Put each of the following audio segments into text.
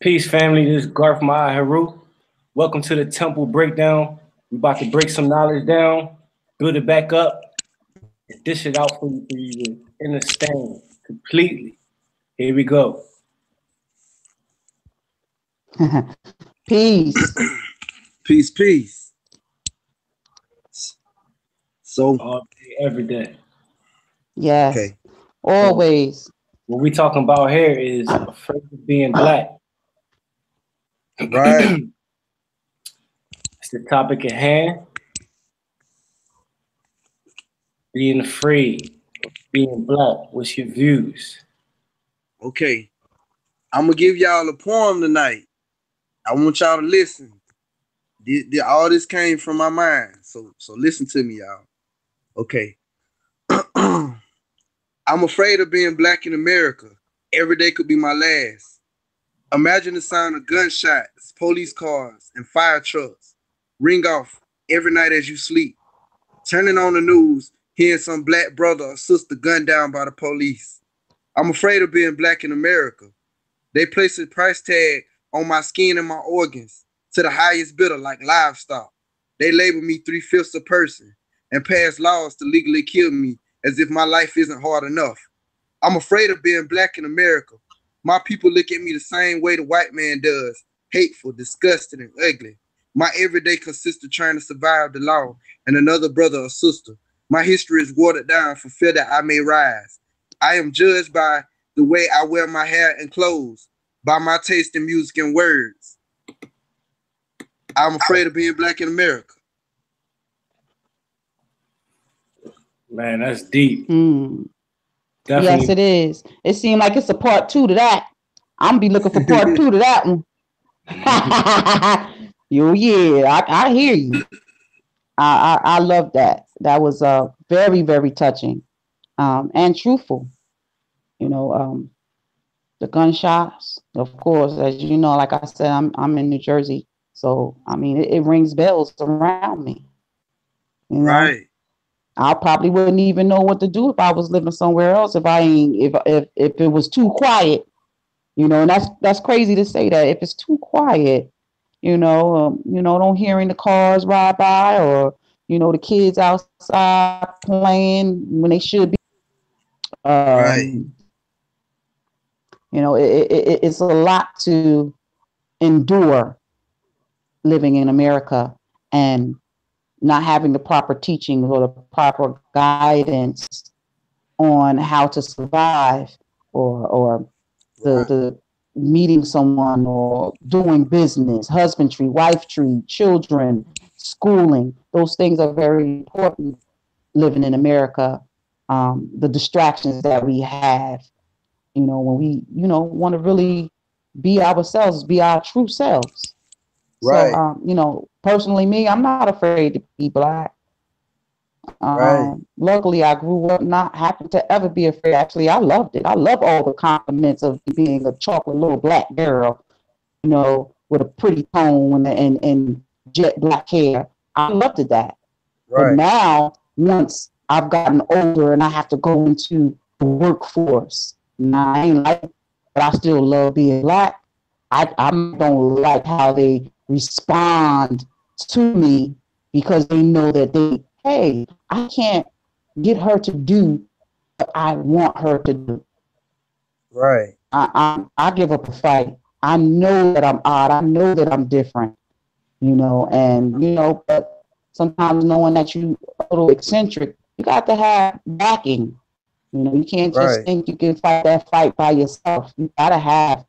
Peace, family. This is Garth Maharu. Welcome to the Temple Breakdown. We're about to break some knowledge down, build it back up, and dish it out for you to understand completely. Here we go. Peace. Peace, peace. So, All day, every day. Yes. okay, Always. What we talking about here is afraid of being black. right. It's the topic at hand. Being afraid of being black. What's your views? Okay. I'm gonna give y'all a poem tonight. I want y'all to listen. All this came from my mind. So listen to me, y'all. Okay. I'm afraid of being black in America. Every day could be my last. Imagine the sound of gunshots, police cars, and fire trucks ring off every night as you sleep. Turning on the news, hearing some black brother or sister gunned down by the police. I'm afraid of being black in America. They place a price tag on my skin and my organs to the highest bidder like livestock. They label me 3/5 a person and pass laws to legally kill me as if my life isn't hard enough. I'm afraid of being black in America. My people look at me the same way the white man does, hateful, disgusting, and ugly. My everyday consists of trying to survive the law and another brother or sister. My history is watered down for fear that I may rise. I am judged by the way I wear my hair and clothes, by my taste in music and words. I'm afraid of being black in America. Man, that's deep. Definitely. Yes, it is. It seemed like it's a part 2 to that. I'm be looking for part 2 to that one. Yeah, I hear you. I love that. That was very, very touching and truthful. You know, the gunshots, of course, as you know, like I said, I'm in New Jersey. So, I mean, it rings bells around me. You know? Right. I probably wouldn't even know what to do if I was living somewhere else if it was too quiet, you know. And that's crazy to say that if it's too quiet, don't hearing the cars ride by or the kids outside playing when they should be. Right. It's a lot to endure living in America and not having the proper teaching or the proper guidance on how to survive or the meeting someone or doing business, husbandry, wifery, children, schooling. Those things are very important living in America. The distractions that we have, when we, want to really be ourselves, be our true selves. Right. So, personally, me, I'm not afraid to be black. Right. Luckily, I grew up not having to ever be afraid. Actually, I loved it. I love all the compliments of being a chocolate little black girl, with a pretty tone and jet black hair. I loved it that. But Right. now, once I've gotten older and I have to go into the workforce, I ain't like it, but I still love being black. I don't like how they respond to me because they know that hey, I can't get her to do what I want her to do. Right. I give up a fight. I know that I'm odd. I know that I'm different, but sometimes knowing that you a little eccentric, you got to have backing. You can't just think you can fight that fight by yourself. You gotta have,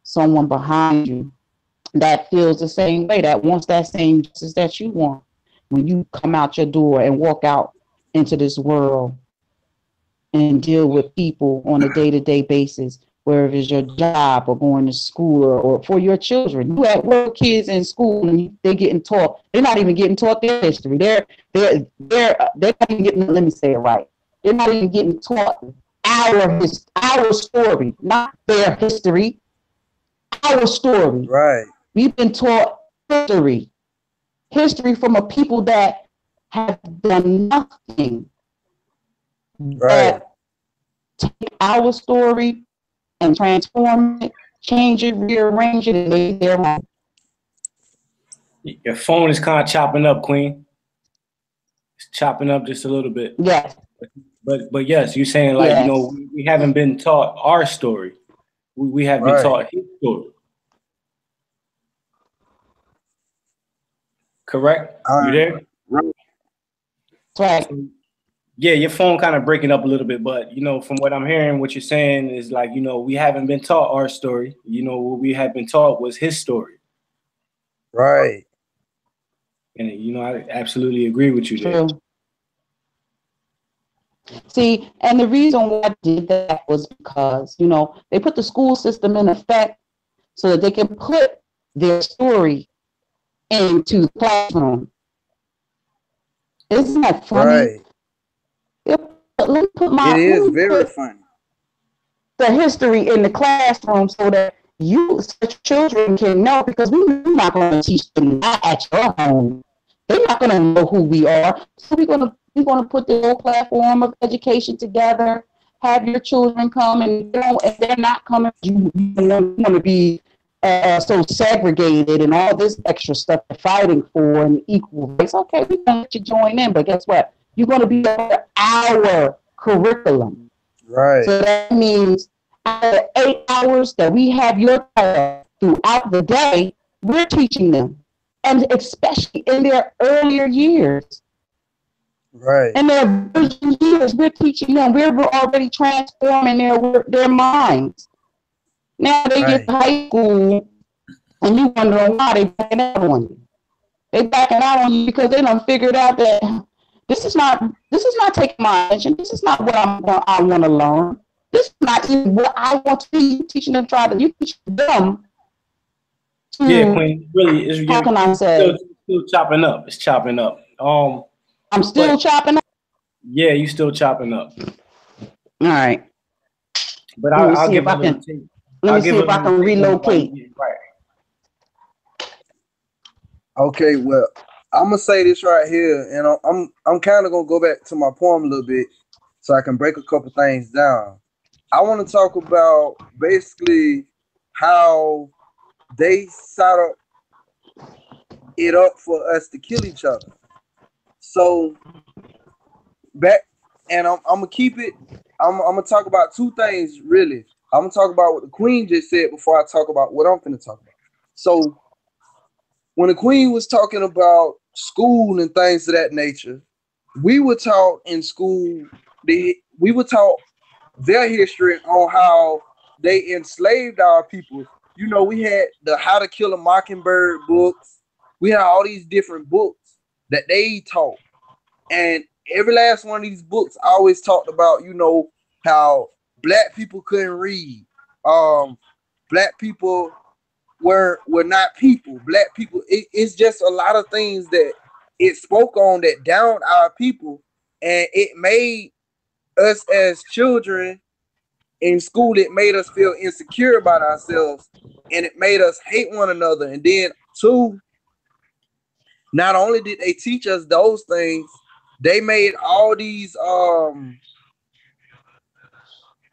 someone behind you that feels the same way, that wants that same justice that you want. When you come out your door and walk out into this world and deal with people on a day-to-day basis, whether it's your job or going to school or for your children. You have little kids in school and they're getting taught. They're not even getting taught their history. They're not even getting. Let me say it right. They're not even getting taught our story, not their history. Our story. Right. We've been taught history from a people that have done nothing but take our story and transform it, change it, rearrange it, and make it their own. Your phone is kind of chopping up, Queen. It's chopping up just a little bit. Yes. But yes, you're saying like, you know, we haven't been taught our story. We have been taught his story. Correct? You there? Right. Yeah, your phone kind of breaking up a little bit, but you know, from what I'm hearing, what you're saying is like, you know, we haven't been taught our story. You know, what we have been taught was his story. Right. And you know, I absolutely agree with you there. True. See, and the reason why I did that was because, you know, they put the school system in effect so that they can put their story into the classroom. Isn't that funny? Right. Let me put it is very funny. The history in the classroom so that such children can know, because we're not going to teach them that at your home. They're not going to know who we are. So we're going to put the whole platform of education together, have your children come, and if they're not coming, you want to be so segregated and all this extra stuff they're fighting for and equal rights. Okay, we're going to let you join in, but guess what? You're going to be under our curriculum. Right. So that means out of 8 hours that we have your class throughout the day, we're teaching them. And especially in their earlier years. Right. In their virgin years, we're teaching them. We're already transforming their minds. Now they get to high school and you wondering why they backing out on you. They backing out on you because they done figured out that this is not taking my attention. This is not what I want to learn. This is not even what I want to be teaching them. You teach them. Yeah, Queen. Really, it's how can I say? Still chopping up. It's chopping up. I'm still chopping up. Yeah, you still chopping up. All right. But I'll give Let me see if I can relocate. Right. Okay, well, I'm gonna say this right here, and I'm kind of gonna go back to my poem a little bit so I can break a couple things down. I want to talk about basically how they set it up for us to kill each other. So back, and I'm gonna keep it. I'm gonna talk about two things really. I'm gonna talk about what the Queen just said before I talk about what I'm gonna talk about. So when the Queen was talking about school and things of that nature, we were taught in school. We were taught their history on how they enslaved our people. You know, we had the How to Kill a Mockingbird books. We had all these different books that they taught. And every last one of these books always talked about, you know, how black people couldn't read. Black people were not people. Black people, it's just a lot of things that it spoke on that downed our people. And it made us as children in school, it made us feel insecure about ourselves, and it made us hate one another. And then two, not only did they teach us those things, they made all these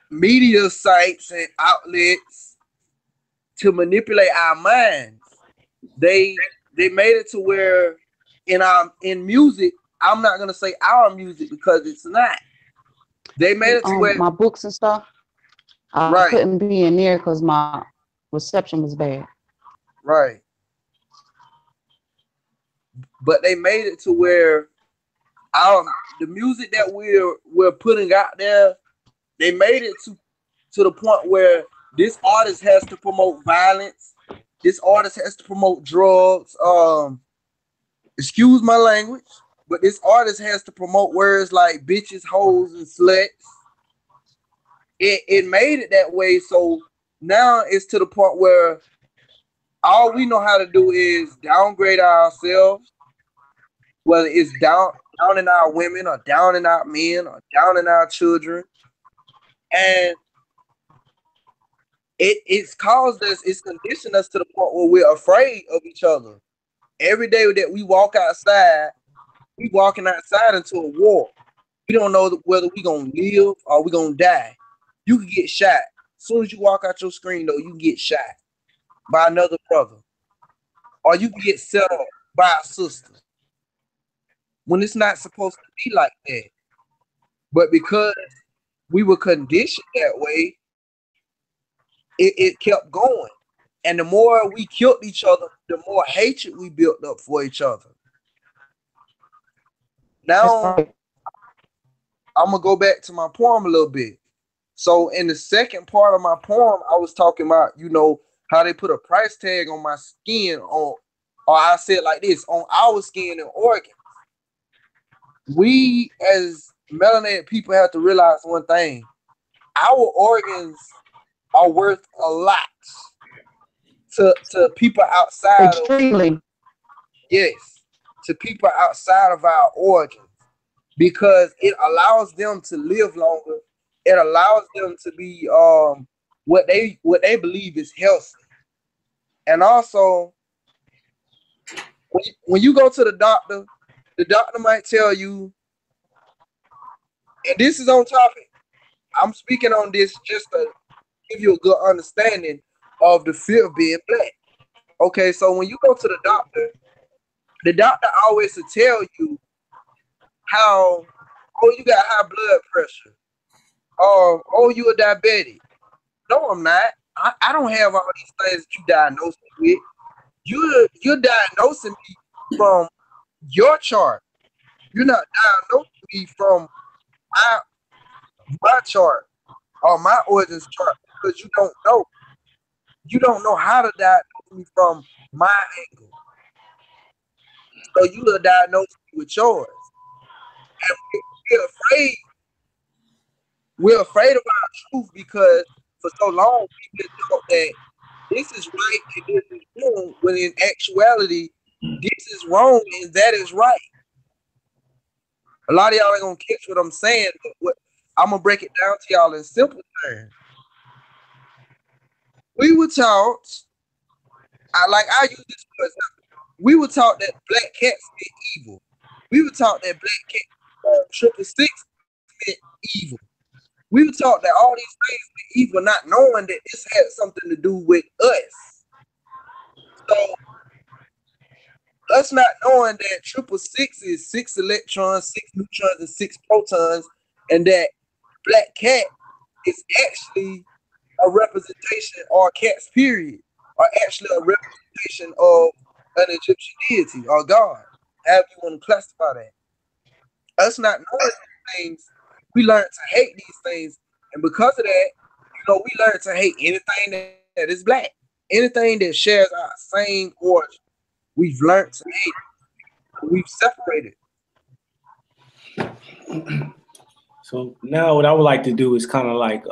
media sites and outlets to manipulate our minds. They made it to where in music, I'm not gonna say our music because it's not. They made it to where my books and stuff. I couldn't be in there because my reception was bad. Right. But they made it to where the music that we're putting out there, they made it to the point where this artist has to promote violence. This artist has to promote drugs. Excuse my language, but this artist has to promote words like bitches, hoes, and sluts. It made it that way. So now it's to the point where all we know how to do is downgrade ourselves, whether it's down in our women or down in our men or down in our children. And it's caused us, it's conditioned us to the point where we're afraid of each other. Every day that we walk outside, we walking outside into a war. We don't know whether we're going to live or we're going to die. You can get shot. As soon as you walk out your screen, though, you get shot by another brother, or you get set up by a sister. When it's not supposed to be like that. But because we were conditioned that way, it kept going. And the more we killed each other, the more hatred we built up for each other. Now, I'm going to go back to my poem a little bit. So in the second part of my poem, I was talking about, you know, how they put a price tag on my skin, or I said like this, on our skin and organs. We as melanated people have to realize one thing. Our organs are worth a lot to people outside. Extremely. Yes, to people outside of our organs, because it allows them to live longer. It allows them to be what they believe is healthy. And also, when you go to the doctor might tell you, and this is on topic, I'm speaking on this just to give you a good understanding of the fear of being black. Okay, so when you go to the doctor always will tell you how, oh, you got high blood pressure. Oh, you a diabetic. No, I'm not. I don't have all these things that you diagnosed me with. You're diagnosing me from your chart. You're not diagnosing me from my chart or my origins chart, because you don't know. You don't know how to diagnose me from my angle. So you will diagnose me with yours. And we're afraid of our truth, because for so long people thought that this is right and this is wrong, when in actuality, this is wrong and that is right. A lot of y'all ain't gonna catch what I'm saying, but I'm gonna break it down to y'all in simple terms. We were taught, I use this for example. We were taught that black cats meant evil. We were taught that black cat 666 meant evil. We were taught that all these things meant evil, not knowing that this had something to do with us. So us not knowing that 666 is 6 electrons, 6 neutrons, and 6 protons, and that black cat is actually a representation, or cats period, are actually a representation of an Egyptian deity or God, however you want to classify that. Us not knowing these things, we learn to hate these things, and because of that, you know, we learn to hate anything that is black, anything that shares our same origin. We've learned to hate. We've separated. So now what I would like to do is kind of like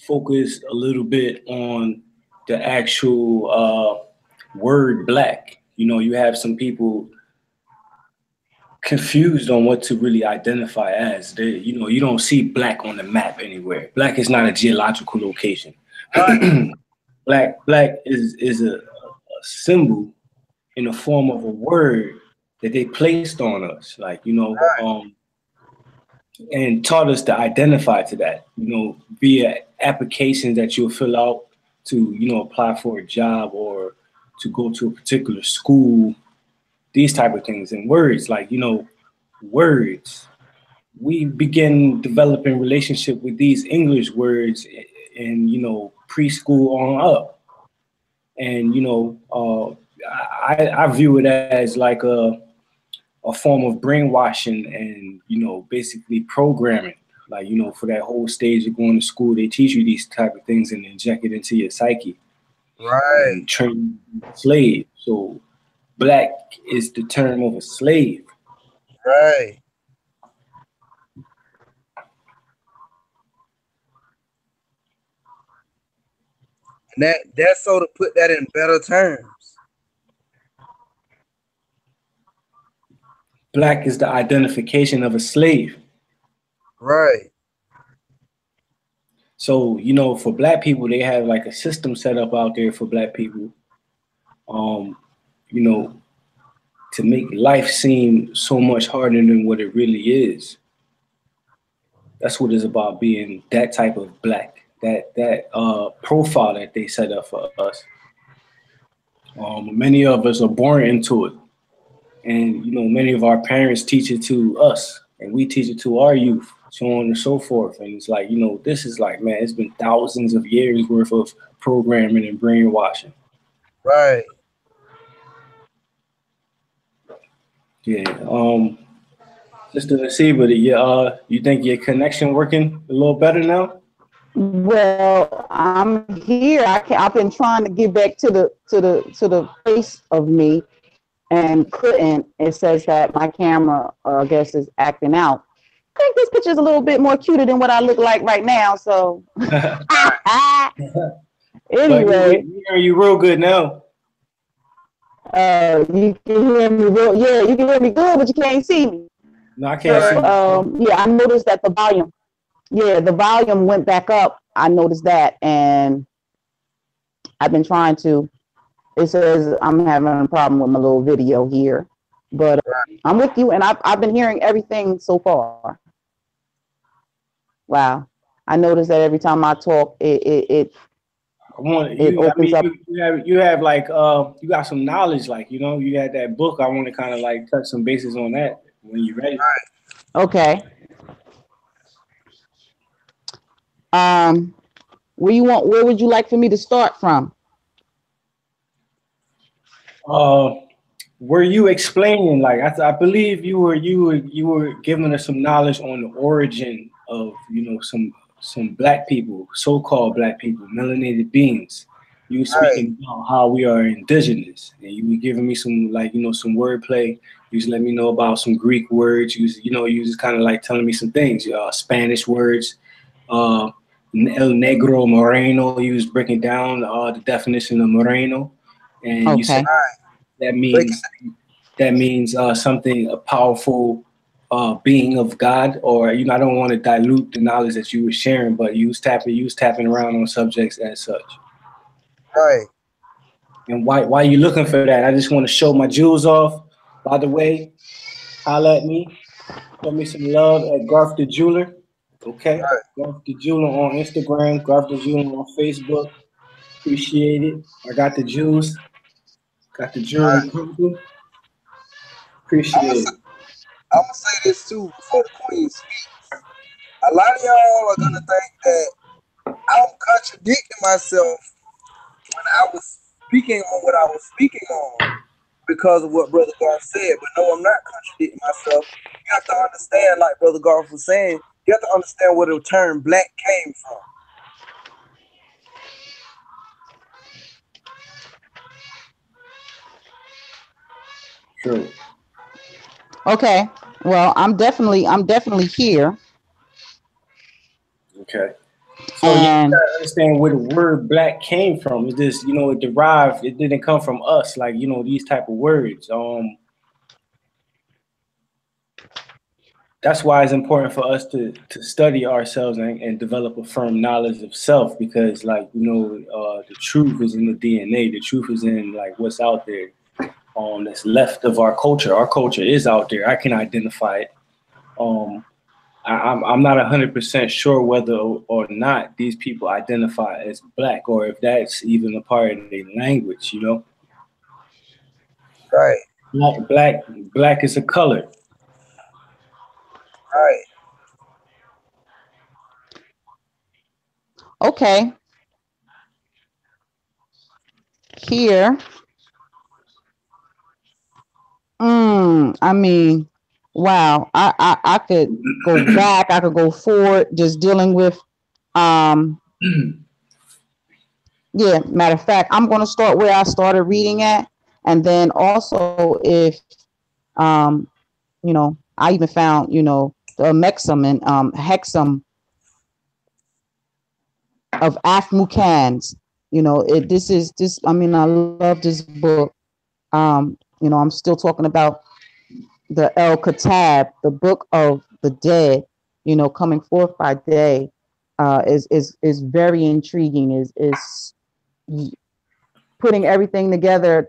focus a little bit on the actual word black. You know, you have some people confused on what to really identify as. They, you know, you don't see black on the map anywhere. Black is not a geological location. Black is a symbol in the form of a word that they placed on us, like, you know, and taught us to identify to that, you know, via applications that you'll fill out to, you know, apply for a job or to go to a particular school, these type of things. And words, like, you know, words, we begin developing relationship with these English words in, you know, preschool on up. And, you know, I view it as like a form of brainwashing and, you know, basically programming. Like, you know, for that whole stage of going to school, they teach you these type of things and inject it into your psyche. Right. And train you to be a slave. So black is the term of a slave. Right. And that's so to put that in better terms. Black is the identification of a slave. Right. So, you know, for black people, they have like a system set up out there for black people, you know, to make life seem so much harder than what it really is. That's what it's about, being that type of black. profile that they set up for us. Many of us are born into it, and many of our parents teach it to us, and we teach it to our youth, so on and so forth. And it's like, this is like, man, it's been thousands of years worth of programming and brainwashing. Right. Yeah. Sister Nasiba, you think your connection working a little better now? Well, I'm here. I've been trying to get back to the face of me, and couldn't. It says that my camera, I guess, is acting out. I think this picture is a little bit more cuter than what I look like right now. So, anyway, we hear you real good now. You can hear me real. Yeah, you can hear me good, but you can't see me. No, I can't see you. Yeah, I noticed that the volume. Yeah, the volume went back up. I noticed that, and I've been trying to. It says I'm having a problem with my little video here, but I'm with you, and I've been hearing everything so far. Wow, I noticed that every time I talk, it opens up. You have like you got some knowledge, like you had that book. I want to kind of like touch some bases on that when you're ready. Okay. Where would you like for me to start from? Were you explaining, like I believe you were giving us some knowledge on the origin of some black people, so-called black people, melanated beings. You were speaking about how we are indigenous, and you were giving me some some wordplay. You just let me know about some Greek words. You was kind of like telling me some things, Spanish words. El Negro, Moreno. You was breaking down the definition of Moreno, and you said that means something, a powerful being of God, or I don't want to dilute the knowledge that you were sharing, but you was tapping around on subjects as such. Right. And why you looking for that? I just want to show my jewels off. By the way, holla at me. Show me some love at Garth the Jeweler. Okay, right. Garth the Jeweler on Instagram, Garth the Jeweler on Facebook. Appreciate it. I got the jewels. Got the jewelry. Right. Appreciate it. I'm gonna say this too before the queen speaks. A lot of y'all are gonna think that I'm contradicting myself when I was speaking on what I was speaking on because of what Brother Garth said. But no, I'm not contradicting myself. You have to understand, like Brother Garth was saying, you have to understand where the term black came from. True. Okay. Well, I'm definitely here. Okay. So you gotta understand where the word black came from. It's just, it derived, it didn't come from us, like, these type of words. That's why it's important for us to study ourselves and develop a firm knowledge of self, because like, the truth is in the DNA. The truth is in like what's out there that's left of our culture. Our culture is out there. I can identify it. I'm not 100% sure whether or not these people identify as black, or if that's even a part of their language, Right. Black is a color. Right. Okay. Here. I mean, wow. I could go back. I could go forward. Just dealing with, yeah. Matter of fact, I'm going to start where I started reading at, and then also if, I even found, the Mexam and Hexam of Afmukans. I mean, I love this book. I'm still talking about the El Katab, the book of the dead, coming forth by day, is very intriguing, is putting everything together.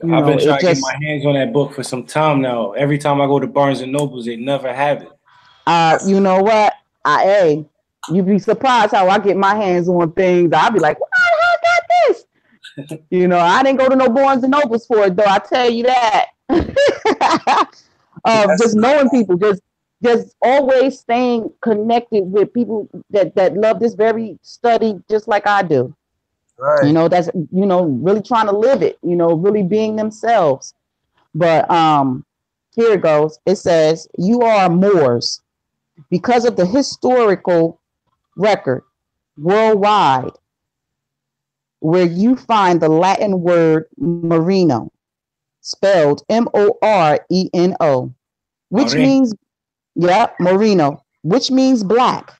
I've been trying to get my hands on that book for some time now. Every time I go to Barnes and Nobles, they never have it. You know what? You'd be surprised how I get my hands on things. I'll be like, "Wow, I got this." You know, I didn't go to no Barnes and Nobles for it, though. I tell you that. Just knowing people, just always staying connected with people that love this very study, just like I do. Right. You know, that's really trying to live it. You know, really being themselves. But here it goes. It says, "You are Moors because of the historical record worldwide where you find the Latin word Moreno, spelled Moreno, which means, Moreno, which means black,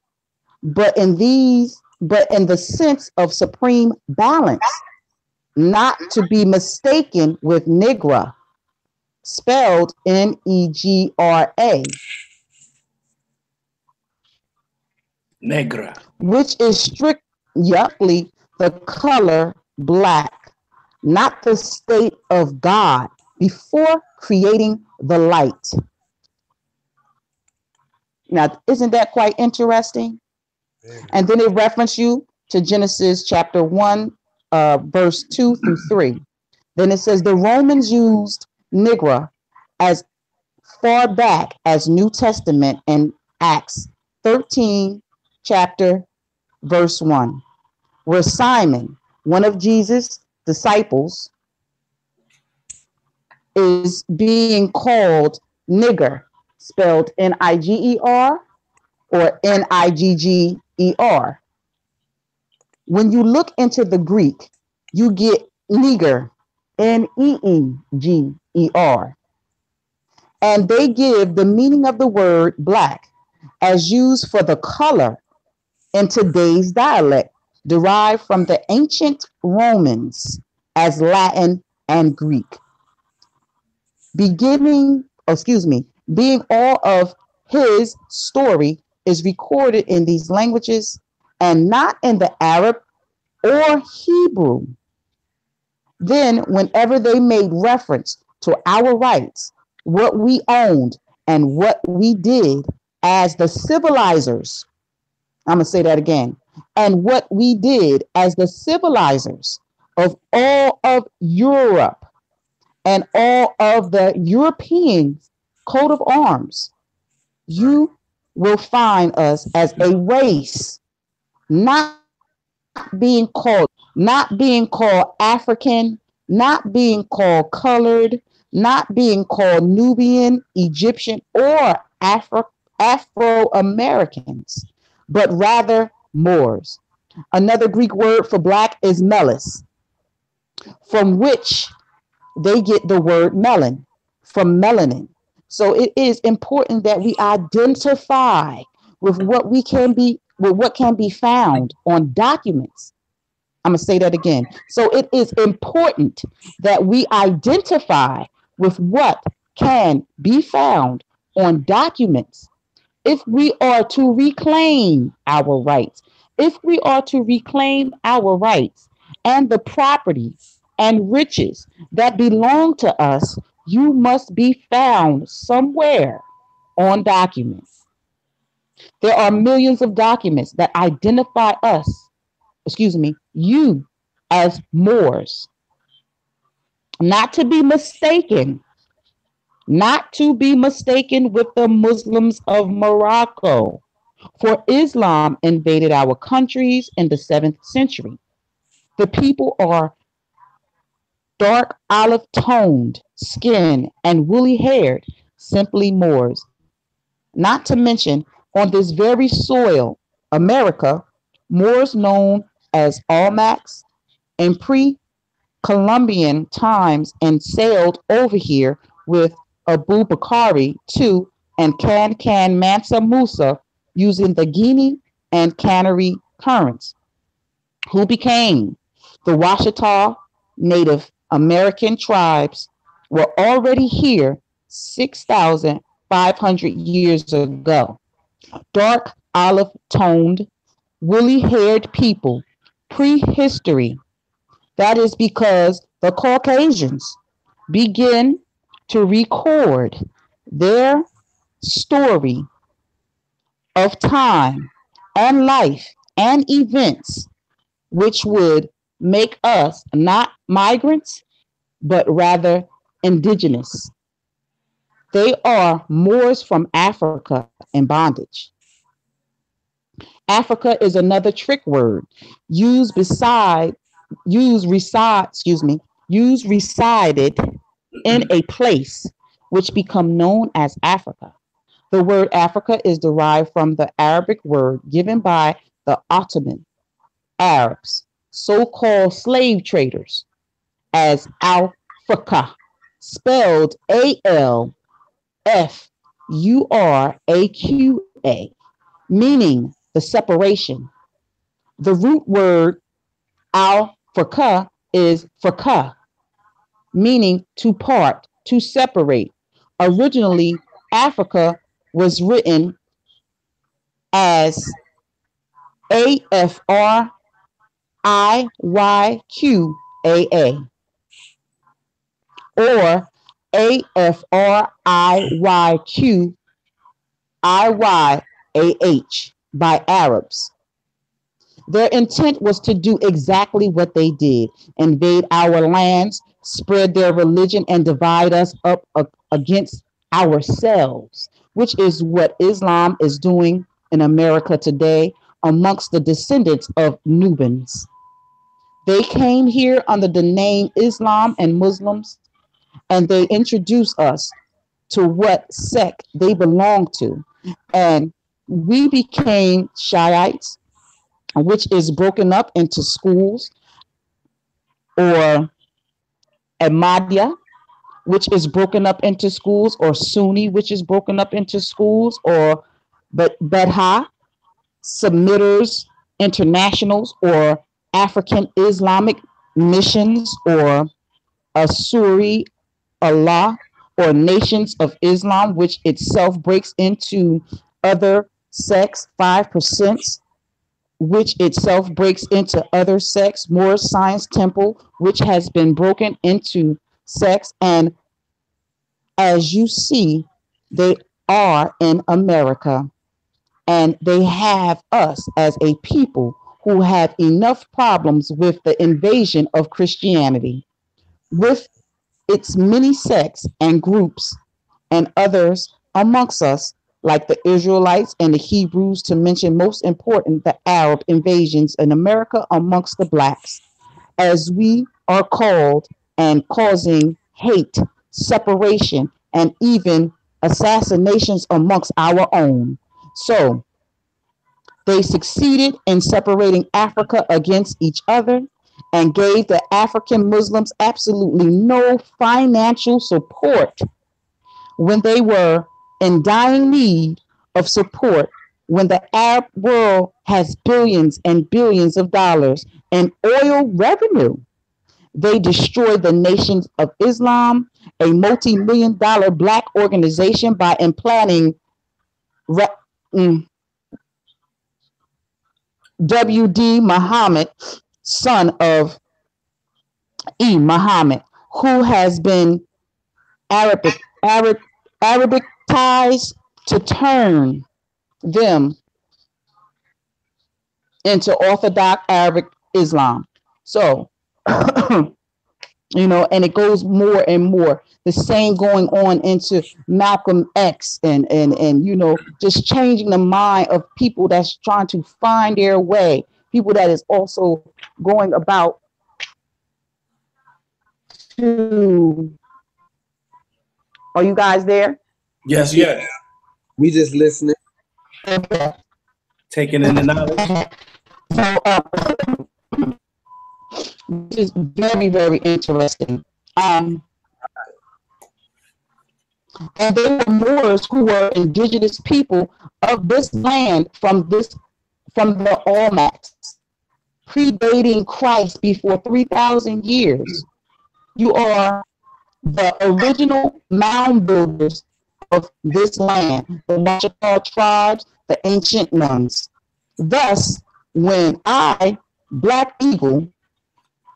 but in the sense of supreme balance, not to be mistaken with Negra, spelled Negra. Negra. Which is strictly the color black, not the state of God before creating the light." Now, isn't that quite interesting? And then it references you to Genesis chapter 1, verse 2 through 3. Then it says the Romans used Negra as far back as New Testament in Acts 13, chapter verse 1, where Simon, one of Jesus' disciples, is being called nigger, spelled Niger or Nigger. When you look into the Greek, you get nigger, Neeger. And they give the meaning of the word black as used for the color in today's dialect, derived from the ancient Romans as Latin and Greek. Being all of his story is recorded in these languages and not in the Arab or Hebrew. Then, whenever they made reference to our rights, what we owned, and what we did as the civilizers, I'm going to say that again, and what we did as the civilizers of all of Europe and all of the European coat of arms, you will find us as a race, not being called African, not being called colored, not being called Nubian, Egyptian, or Afro-Americans, but rather Moors. Another Greek word for black is melis, from which they get the word melon, from melanin. So it is important that we identify with what can be found on documents. I'm going to say that again. So it is important that we identify with what can be found on documents if we are to reclaim our rights. If we are to reclaim our rights and the property and riches that belong to us, you must be found somewhere on documents. There are millions of documents that identify you as Moors. Not to be mistaken with the Muslims of Morocco, for Islam invaded our countries in the 7th century. The people are dark olive toned skin and woolly haired, simply Moors. Not to mention, on this very soil, America, Moors known as Almacs in pre-Columbian times and sailed over here with Abu Bakari II and Can Mansa Musa using the Guinea and Canary currents, who became the Washita Native American tribes, were already here 6,500 years ago. Dark olive-toned, woolly-haired people, prehistory. That is because the Caucasians begin to record their story of time and life and events which would make us not migrants, but rather indigenous. They are Moors from Africa in bondage. Africa is another trick word used beside used resided in a place which become known as Africa. The word Africa is derived from the Arabic word given by the Ottoman Arabs, so-called slave traders, as Al-Furqa, spelled Alfuraqa, meaning the separation. The root word Al-Furqa is furqa, meaning to part, to separate. Originally, Africa was written as Afriyqaa or Afriyqiyyah by Arabs. Their intent was to do exactly what they did: invade our lands, spread their religion, and divide us up against ourselves, which is what Islam is doing in America today amongst the descendants of Nubians. They came here under the name Islam and Muslims, and they introduced us to what sect they belong to. And we became Shiites, which is broken up into schools, or Ahmadiyya, which is broken up into schools, or Sunni, which is broken up into schools, or Badha, Submitters Internationals, or African Islamic Missions, or Asuri Allah, or Nations of Islam, which itself breaks into other sects, 5%, which itself breaks into other sects, Moor Science Temple, which has been broken into sects. And as you see, they are in America, and they have us as a people who have enough problems with the invasion of Christianity, with its many sects and groups and others amongst us, like the Israelites and the Hebrews, to mention most important, the Arab invasions in America amongst the blacks, as we are called, and causing hate, separation, and even assassinations amongst our own. So they succeeded in separating Africa against each other and gave the African Muslims absolutely no financial support when they were in dying need of support, when the Arab world has billions and billions of dollars in oil revenue. They destroyed the Nations of Islam, a multi-million-dollar black organization, by implanting W.D. Muhammad, son of E. Muhammad, who has been Arabicized to turn them into Orthodox Arabic Islam. So, and it goes more and more. The same going on into Malcolm X and just changing the mind of people that's trying to find their way. People that is also going about to. Are you guys there? Yes, yes. We just listening. Okay. Taking in the knowledge. Which is very, very interesting. And they were Moors who were indigenous people of this land from the Olmecs, predating Christ before 3,000 years. You are the original mound builders of this land, the Wachita tribes, the ancient ones. Thus, when Black Eagle,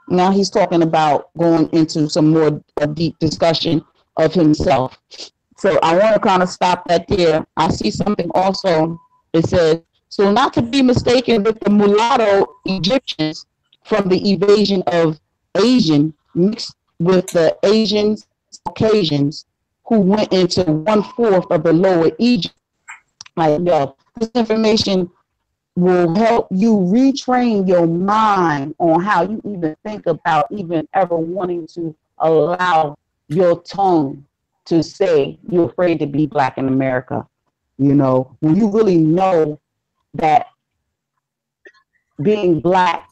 now he's talking about going into some more deep discussion of himself. So I want to kind of stop that there. I see something also. It says, So not to be mistaken with the mulatto Egyptians from the invasion of Asian mixed with the Asians, Caucasians who went into 1/4 of the lower Egypt. Like, yo, this information will help you retrain your mind on how you even think about even ever wanting to allow your tongue to say you're afraid to be black in America. You know, when you really know that being black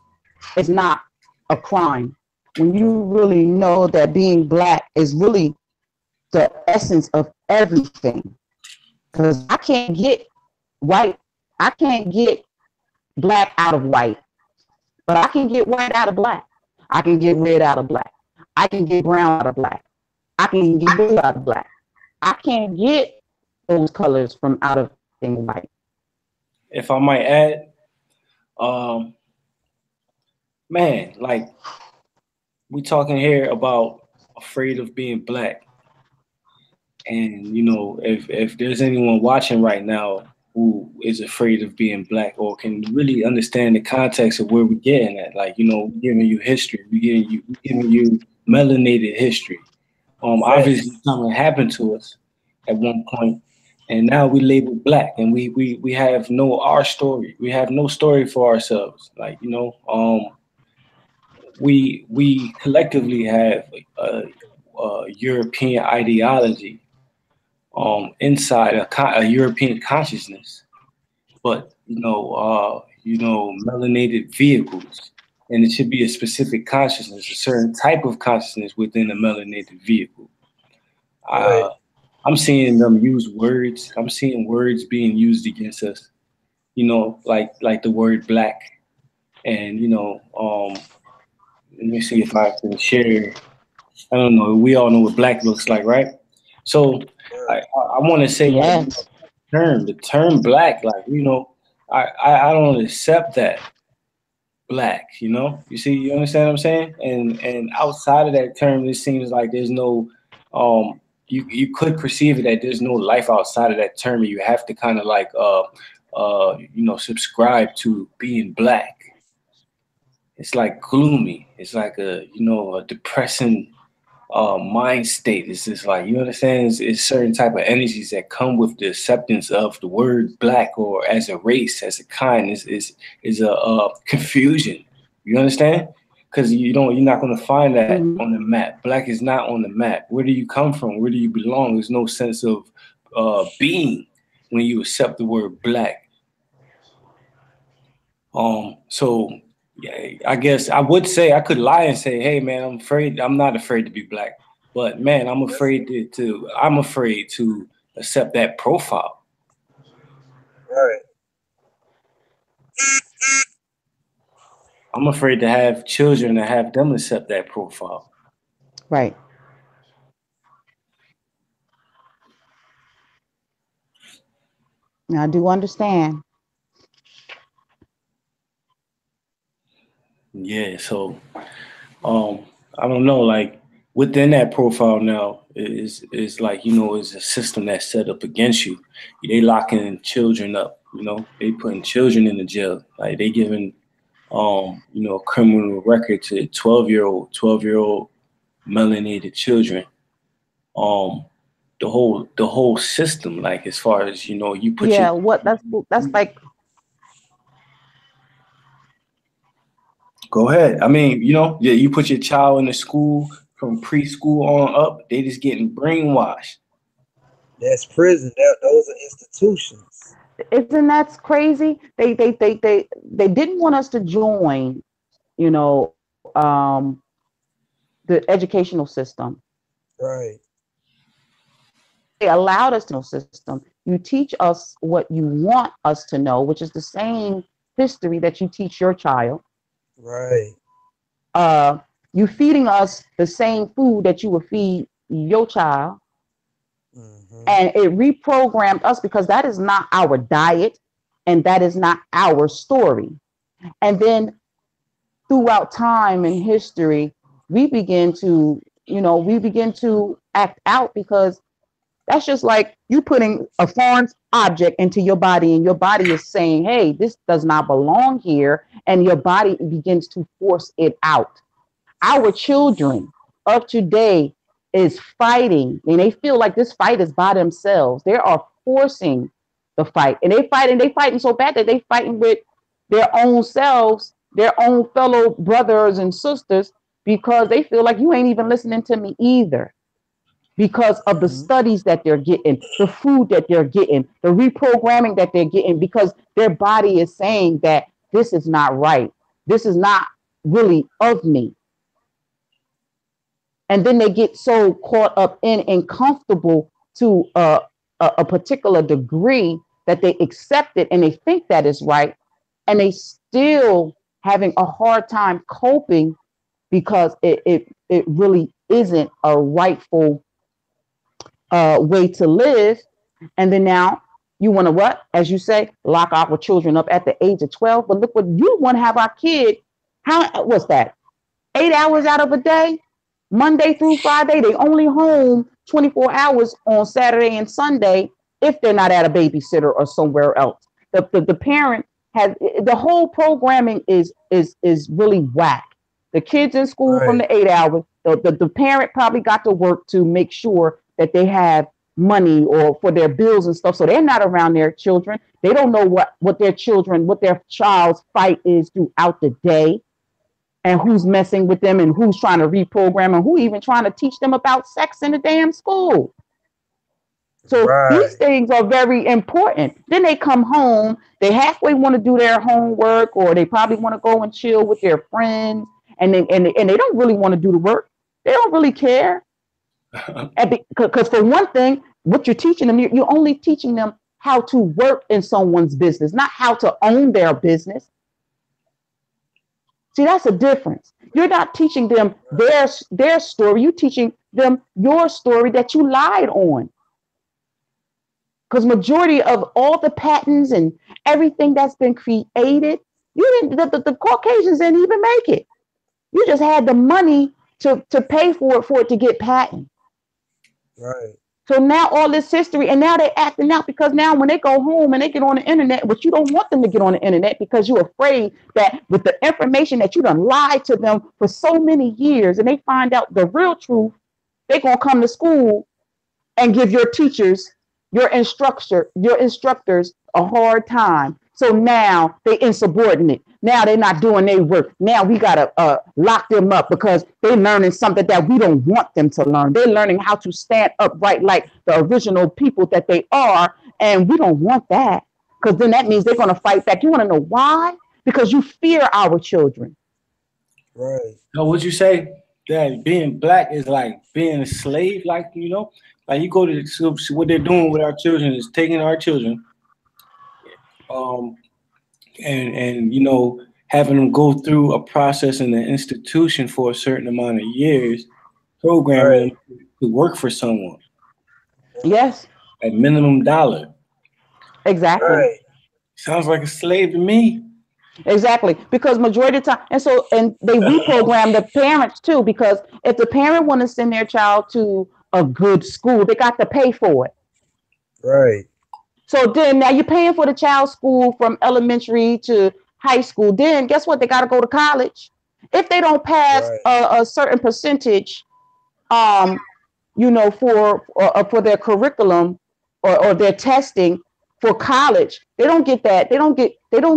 is not a crime, when you really know that being black is really the essence of everything. Because I can't get white, I can't get black out of white, but I can get white out of black. I can get red out of black. I can get brown out of black. I can get blue out of black. I can't get those colors from out of thing white. If I might add, man, like we talking here about afraid of being black. And you know, if there's anyone watching right now who is afraid of being black or can really understand the context of where we're getting at, like, you know, giving you history, we're giving you melanated history. Obviously something happened to us at one point, and now we label black, and we have our story. We have no story for ourselves. Like, you know, we collectively have a European ideology inside a European consciousness, but you know, melanated vehicles, and it should be a specific consciousness, a certain type of consciousness within a melanated vehicle. Right. I'm seeing them use words. I'm seeing words being used against us. You know, like the word black, and you know, let me see if I can share. I don't know. We all know what black looks like, right? So I want to say, like, Yes. the term black, like, you know, I don't accept that black, you know. You understand what I'm saying? And outside of that term, it seems like there's no you could perceive it that there's no life outside of that term, and you have to kind of like you know, subscribe to being black. It's like gloomy. It's like a, you know, a depressing mind state. It's just like, you understand, it's certain type of energies that come with the acceptance of the word black, or as a race, as a kind, is a confusion. You understand? Because you're not going to find that on the map. Black is not on the map. Where do you come from? Where do you belong? There's no sense of being when you accept the word black. So yeah, I guess I would say, I could lie and say, hey man, I'm not afraid to be black. But man, I'm afraid to accept that profile. Right. I'm afraid to have children and have them accept that profile. Right. Now, I do understand. Yeah, so I don't know, like within that profile now is like, you know, is a system that's set up against you. They locking children up, you know, they putting children in the jail. Like they giving you know, criminal record to 12-year-old melanated children. The whole system, like as far as, you know, you put that's like. Go ahead. I mean, you know, yeah, you put your child in the school from preschool on up, they just getting brainwashed. That's prison. Those are institutions. Isn't that crazy? They didn't want us to join, you know, the educational system. Right. They allowed us to know system. You teach us what you want us to know, which is the same history that you teach your child. Right. You feeding us the same food that you would feed your child. And it reprogrammed us because that is not our diet and that is not our story. And then throughout time and history, we begin to act out because That's just like you putting a foreign object into your body, and your body is saying, hey, this does not belong here. And your body begins to force it out. Our children of today is fighting, and they feel like this fight is by themselves. They are forcing the fight, and they fighting so bad that they fighting with their own selves, their own fellow brothers and sisters, because they feel like you ain't even listening to me either, because of the studies that they're getting, the food that they're getting, the reprogramming that they're getting, because their body is saying that this is not right. This is not really of me. And then they get so caught up in and comfortable to a particular degree that they accept it and they think that is right. And they still having a hard time coping because it really isn't a rightful way to live. And then now you want to what? As you say, lock our children up at the age of 12. But look what you want to have our kid. What's that? 8 hours out of a day, Monday through Friday. They only home 24 hours on Saturday and Sunday if they're not at a babysitter or somewhere else. The parent has the whole programming is really whack. The kids in school from the 8 hours. The parent probably got to work to make sure that they have money or for their bills and stuff. So they're not around their children. They don't know what their child's fight is throughout the day, and who's messing with them and who's trying to reprogram and who even trying to teach them about sex in the damn school. So these things are very important. Then they come home, they halfway want to do their homework, or they probably want to go and chill with their friends, and they don't really want to do the work. They don't really care. Because for one thing, what you're teaching them, you're only teaching them how to work in someone's business, not how to own their business. See, that's a difference. You're not teaching them their story. You're teaching them your story that you lied on. Because majority of all the patents and everything that's been created, the Caucasians didn't even make it. You just had the money to pay for it to get patent. Right. So now all this history, and now they're acting out because now when they go home and they get on the internet, but you don't want them to get on the internet because you're afraid that with the information that you done lied to them for so many years, and they find out the real truth, they're going to come to school and give your teachers, your instructors a hard time. So now they're insubordinate. Now they're not doing their work. Now we got to lock them up because they're learning something that we don't want them to learn. They're learning how to stand upright like the original people that they are. And we don't want that, because then that means they're going to fight back. You want to know why? Because you fear our children. Right. So would you say that being black is like being a slave? Like, you know, like you go to the school, what they're doing with our children is taking our children, and you know, having them go through a process in the institution for a certain amount of years, programming to work for someone. Yes. At minimum dollar. Exactly. Right. Sounds like a slave to me. Exactly, because majority of the time, and they reprogram the parents too, because if the parent want to send their child to a good school, they got to pay for it. Right. So then now you're paying for the child's school from elementary to high school. Then guess what? They got to go to college. If they don't pass a certain percentage, you know, for their curriculum or their testing for college, they don't get that. They don't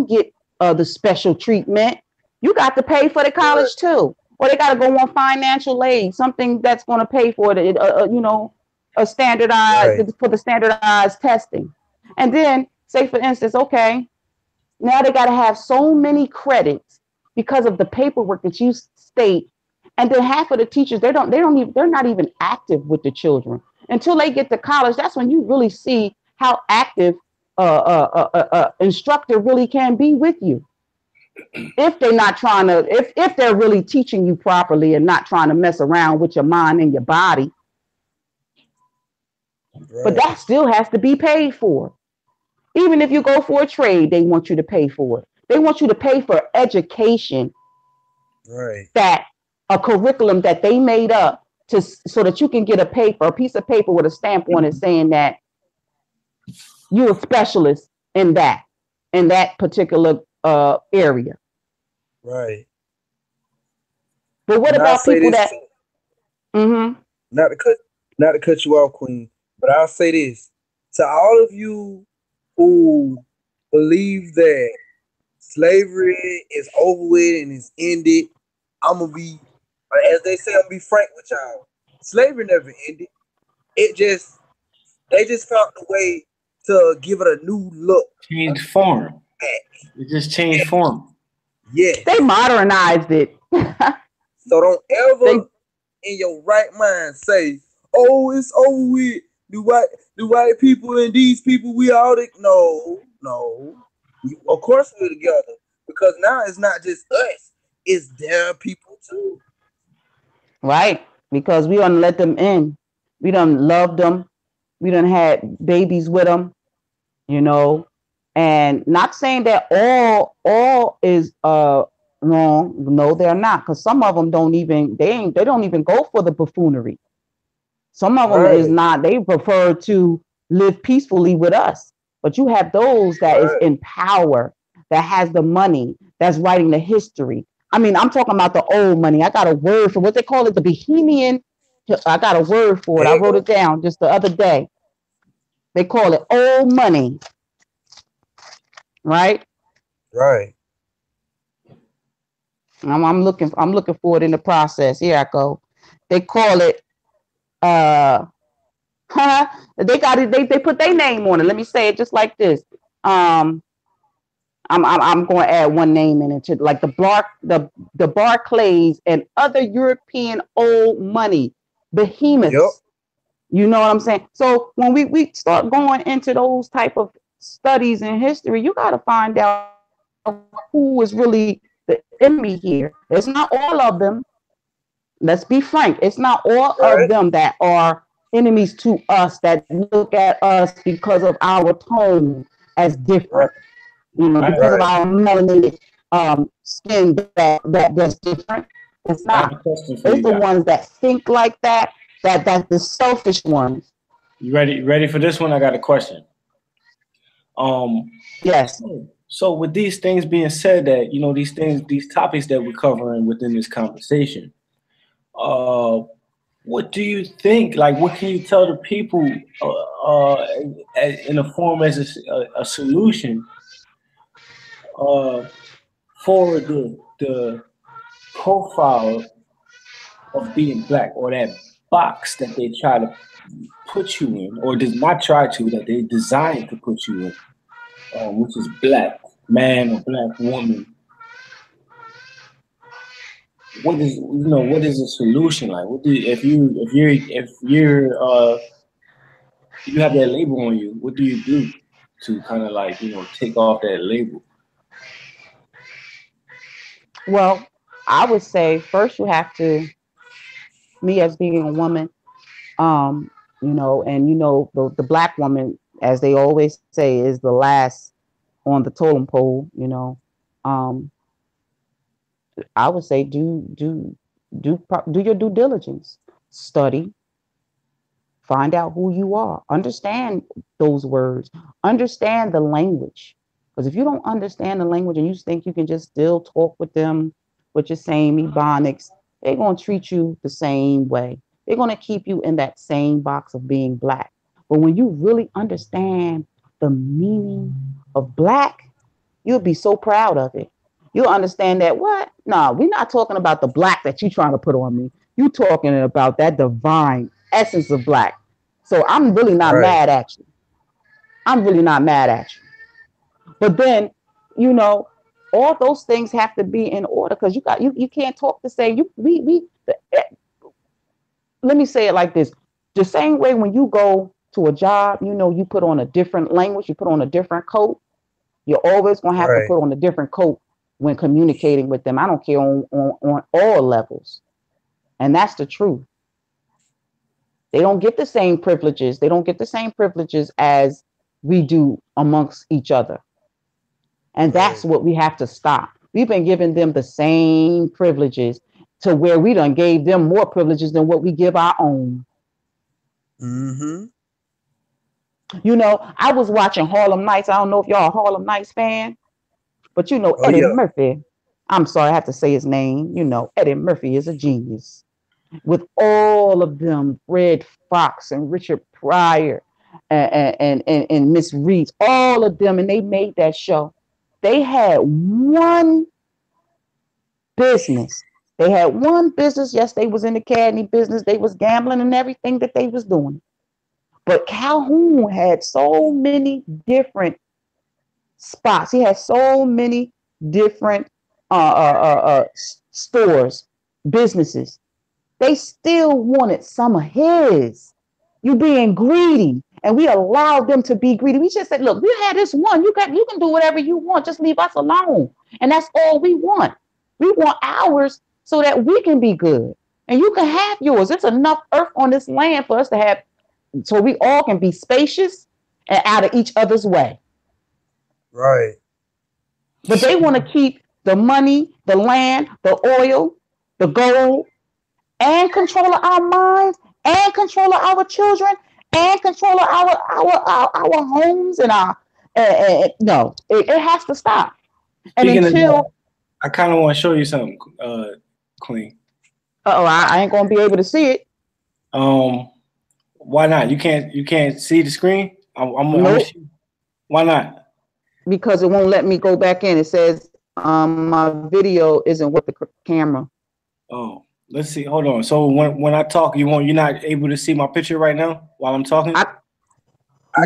get the special treatment. You got to pay for the college too, or they got to go on financial aid, something that's going to pay for it. You know, a standardized for the standardized testing. And then say, for instance, okay, now they got to have so many credits because of the paperwork that you state. And then half of the teachers, they're not even active with the children until they get to college. That's when you really see how active instructor really can be with you. If they're not trying to, if they're really teaching you properly and not trying to mess around with your mind and your body. Right. But that still has to be paid for. Even if you go for a trade, they want you to pay for it. They want you to pay for education. Right. That a curriculum that they made up so that you can get a piece of paper with a stamp on it saying that you're a specialist in that particular area. Right. But what about people that? Mm-hmm. Not to cut you off, Queen, but I'll say this to all of you who believe that slavery is over with and is ended. I'm gonna be, as they say, I'm gonna be frank with y'all. Slavery never ended. They just found a way to give it a new look. Changed form. It just changed form. Yes. They modernized it. So don't ever in your right mind say, "Oh, it's over with. The white people and these people, we all no. Of course we're together, because now it's not just us; it's their people too." Right, because we done let them in. We done loved them. We done had babies with them. You know, and not saying that all is wrong. No, they're not, because some of them don't even go for the buffoonery. Some of them is not. They prefer to live peacefully with us. But you have those that is in power, that has the money, that's writing the history. I mean, I'm talking about the old money. I got a word for what they call it, the Bohemian. I got a word for it. I wrote it down just the other day. They call it old money. Right? Right. I'm looking for it in the process. Here I go. They call it they got it, they put their name on it. Let me say it just like this. I'm going to add one name in it, to like the Barclays and other European old money behemoths. Yep. You know what I'm saying? So when we start going into those type of studies in history, you got to find out who is really the enemy here. It's not all of them. Let's be frank. It's not all of them that are enemies to us, that look at us because of our tone as different. You know, because of our melanated skin that's different. It's not. It's the ones that think like that. That's the selfish ones. You ready for this one? I got a question. Yes. So with these things being said, that these topics that we're covering within this conversation, what do you think? Like, what can you tell the people in a form as a solution for the profile of being black, or that box that they try to put you in, or does not try to, that they designed to put you in, which is black man or black woman? What is a solution like? What do you, if you have that label on you, what do you do to kind of like, take off that label? Well, I would say first you have to, me as being a woman, and the black woman, as they always say, is the last on the totem pole. I would say do your due diligence, study, find out who you are, understand those words, understand the language. Because if you don't understand the language and you think you can just still talk with them with your same ebonics, they're going to treat you the same way. They're going to keep you in that same box of being black. But when you really understand the meaning of black, you'll be so proud of it. You'll understand that what? No, we're not talking about the black that you're trying to put on me. You're talking about that divine essence of black. So I'm really not mad at you. I'm really not mad at you. But then, all those things have to be in order, because you can't talk the same. Let me say it like this. The same way when you go to a job, you put on a different language, you put on a different coat. You're always going to have to put on a different coat when communicating with them. I don't care on all levels. And that's the truth. They don't get the same privileges. They don't get the same privileges as we do amongst each other. And that's what we have to stop. We've been giving them the same privileges to where we done gave them more privileges than what we give our own. Mm-hmm. You know, I was watching Harlem Nights. I don't know if y'all a Harlem Nights fan, but you know, Oh, Eddie yeah. Murphy. I'm sorry, I have to say his name. You know, Eddie Murphy is a genius. With all of them, Red Fox and Richard Pryor and Miss Reeds, all of them, and they made that show. They had one business. They had one business. Yes, they was in the candy business. They was gambling and everything that they was doing. But Calhoun had so many different spots. He had so many different stores, businesses. They still wanted some of his. You being greedy, and we allowed them to be greedy. We just said, "Look, we had this one. You can do whatever you want. Just leave us alone." And that's all we want. We want ours so that we can be good, and you can have yours. There's enough earth on this land for us to have, so we all can be spacious and out of each other's way. Right. But they want to keep the money, the land, the oil, the gold, and control of our minds, and control of our children, and control of our homes and our. No, it has to stop. And Speaking until of that, I kind of want to show you something, Queen. I ain't gonna be able to see it. Why not? You can't see the screen. Nope. Why not? Because it won't let me go back in. It says my video isn't with the camera. Oh, let's see. Hold on. So when I talk, you're not able to see my picture right now while I'm talking?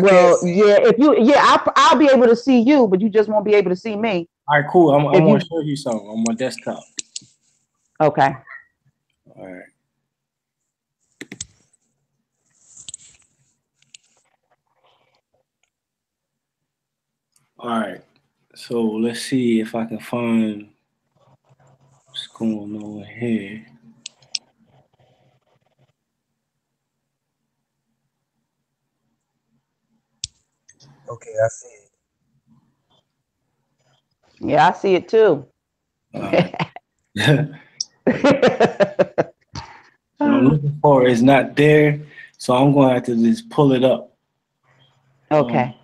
Well, yeah. I'll be able to see you, but you just won't be able to see me. All right, cool. I want to show you something on my desktop. Okay. All right. All right. So let's see if I can find what's going on here. Okay, I see it. Yeah, I see it too. What I'm looking for is not there, so I'm going to have to just pull it up. Okay.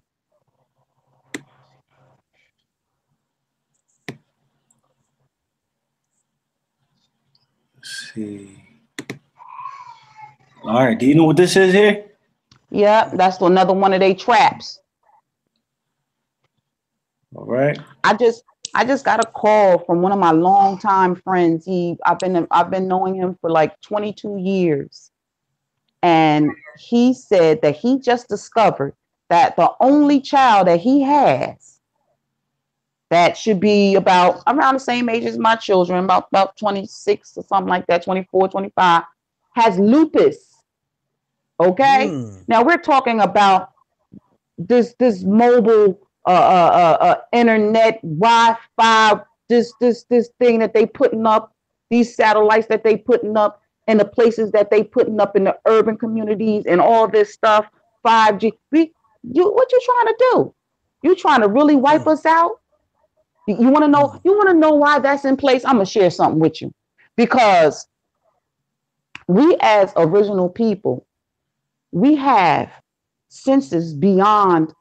Let's see. All right. Do you know what this is here? Yeah, that's another one of their traps. All right. I just got a call from one of my longtime friends. I've been knowing him for like 22 years. And he said that he just discovered that the only child that he has that should be about around the same age as my children, about 26 or something like that, 24, 25, has lupus. Okay. Now we're talking about this mobile internet, Wi-Fi, this thing that they putting up, these satellites that they putting up in the places that they putting up in the urban communities and all this stuff, 5G. What you trying to do? You trying to really wipe us out? You want to know? You want to know why that's in place? I'm gonna share something with you, because we as original people, we have senses beyond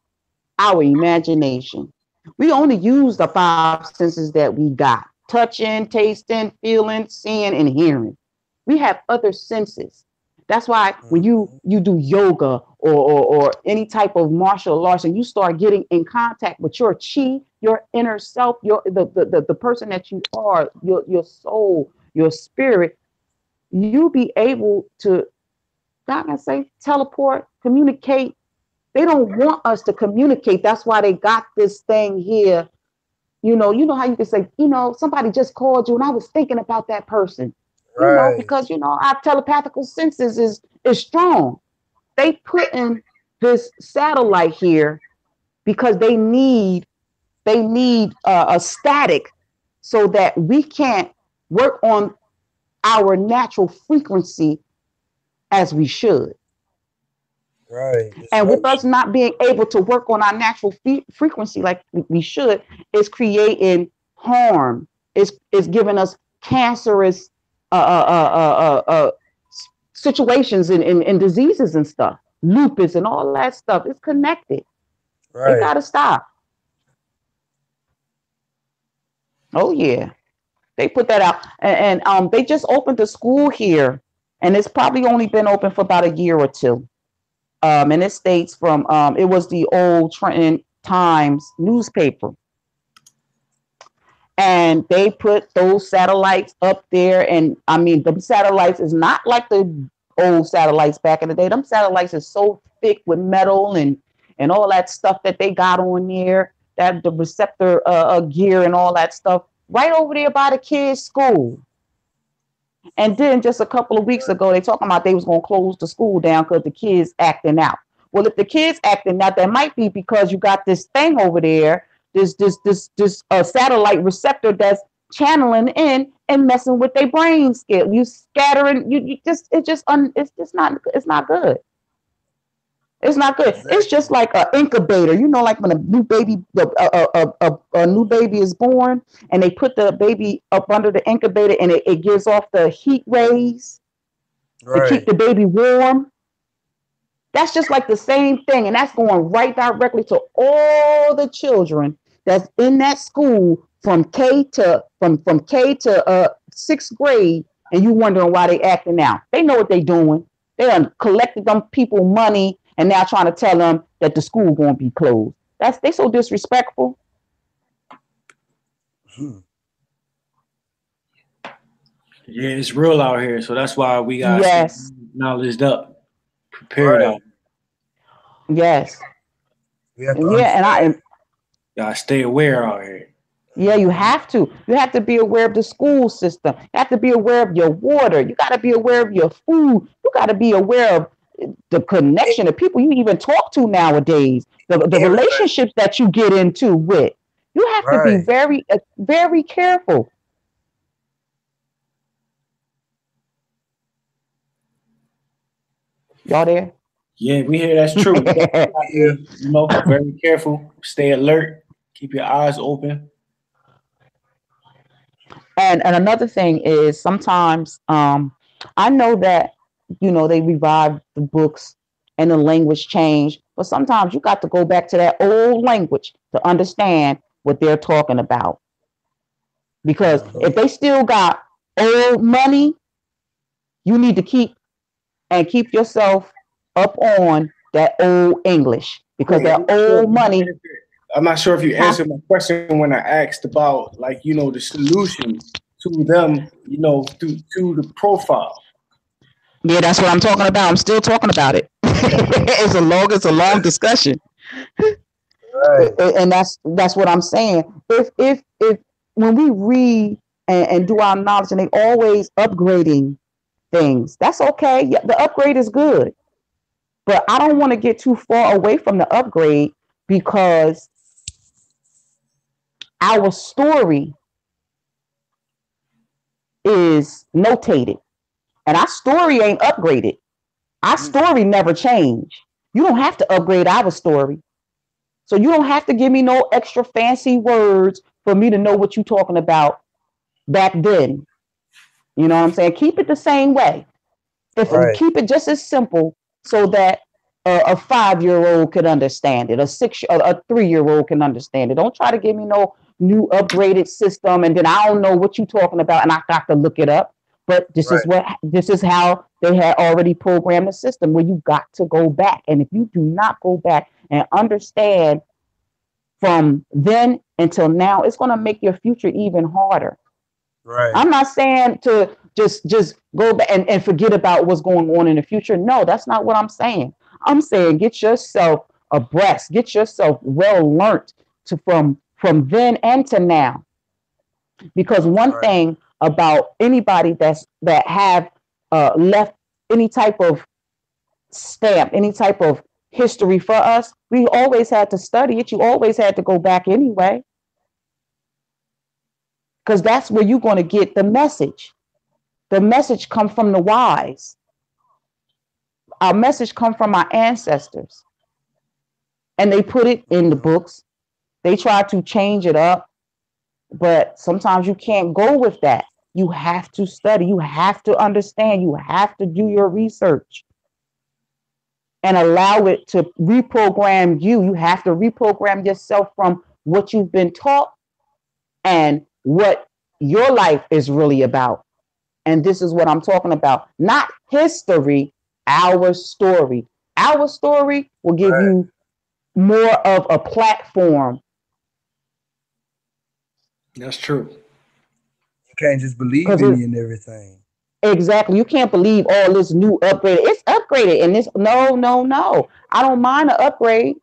our imagination. We only use the 5 senses that we got: touching, tasting, feeling, seeing, and hearing. We have other senses. That's why when you do yoga or any type of martial arts and you start getting in contact with your chi, your inner self, the person that you are, your soul, your spirit, you'll be able to, not gonna say teleport, communicate. They don't want us to communicate. That's why they got this thing here. You know how you can say, somebody just called you and I was thinking about that person. Right. Because our telepathical senses is strong. They put in this satellite here because they need a static so that we can't work on our natural frequency as we should. Right. And with us not being able to work on our natural frequency like we should, it's creating harm. It's giving us cancerous situations and diseases and stuff, lupus and all that stuff. It's connected. Right. It got to stop. Oh yeah, they put that out, and they just opened a school here, and it's probably only been open for about a year or two. And it states from it was the old Trenton Times newspaper, and they put those satellites up there. And I mean, the satellites is not like the old satellites back in the day. Them satellites is so thick with metal and all that stuff that they got on there, that the receptor gear and all that stuff, right over there by the kids' school. And then just a couple of weeks ago, they talking about they was going to close the school down because the kids acting out. Well, if the kids acting out, that might be because you got this thing over there, this satellite receptor that's channeling in and messing with their brain scale. You scattering, it's not good. It's not good. Exactly. It's just like an incubator. You know, like when a new baby, a new baby is born, and they put the baby up under the incubator, and it gives off the heat rays to keep the baby warm. That's just like the same thing, and that's going right directly to all the children that's in that school from K to sixth grade, and you wondering why they acting out. They know what they doing. They done collected them people money. And now trying to tell them that the school going to be closed. They so disrespectful. Yeah, it's real out here, so that's why we got knowledge up, prepared out. Yes. And I gotta stay aware out here. Yeah, you have to. You have to be aware of the school system. You have to be aware of your water. You got to be aware of your food. You got to be aware of the connection of people you even talk to nowadays, the relationships that you get into with. You have to be very, very careful. Y'all there? Yeah, we hear that's true. You know, very careful. Stay alert. Keep your eyes open. And another thing is sometimes I know that, you know, they revive the books and the language change, but sometimes you got to go back to that old language to understand what they're talking about. Because if they still got old money, you need to keep yourself up on that old English, because that old money. I'm not sure if you answered my question when I asked about, like, you know, the solution to them, you know, to the profile. Yeah, that's what I'm talking about. I'm still talking about it. It's a long discussion. Right. And that's what I'm saying. If when we read and do our knowledge, and they always upgrading things, that's okay. Yeah, the upgrade is good. But I don't want to get too far away from the upgrade, because our story is notated. And our story ain't upgraded. Our story never changed. You don't have to upgrade our story. So you don't have to give me no extra fancy words for me to know what you're talking about back then. You know what I'm saying? Keep it the same way. Keep it just as simple, so that a 5-year-old can understand it. A 3-year-old can understand it. Don't try to give me no new upgraded system, and then I don't know what you're talking about, and I got to look it up. But this is how they had already programmed the system, where you got to go back. And if you do not go back and understand from then until now, it's going to make your future even harder. Right. I'm not saying to just go back and forget about what's going on in the future. No, that's not what I'm saying. I'm saying get yourself abreast, get yourself well learned from then and to now. Because one thing about anybody that have left any type of stamp, any type of history for us, we always had to study it. You always had to go back anyway, because that's where you're going to get the message. The message comes from the wise. Our message comes from our ancestors, and they put it in the books. They try to change it up, but sometimes you can't go with that. You have to study. You have to understand. You have to do your research and allow it to reprogram you. You have to reprogram yourself from what you've been taught and what your life is really about. And this is what I'm talking about. Not history, our story. Our story will give you more of a platform. That's true. You can't just believe in me and everything. Exactly. You can't believe all this new upgrade. It's upgraded and this no. I don't mind an upgrade.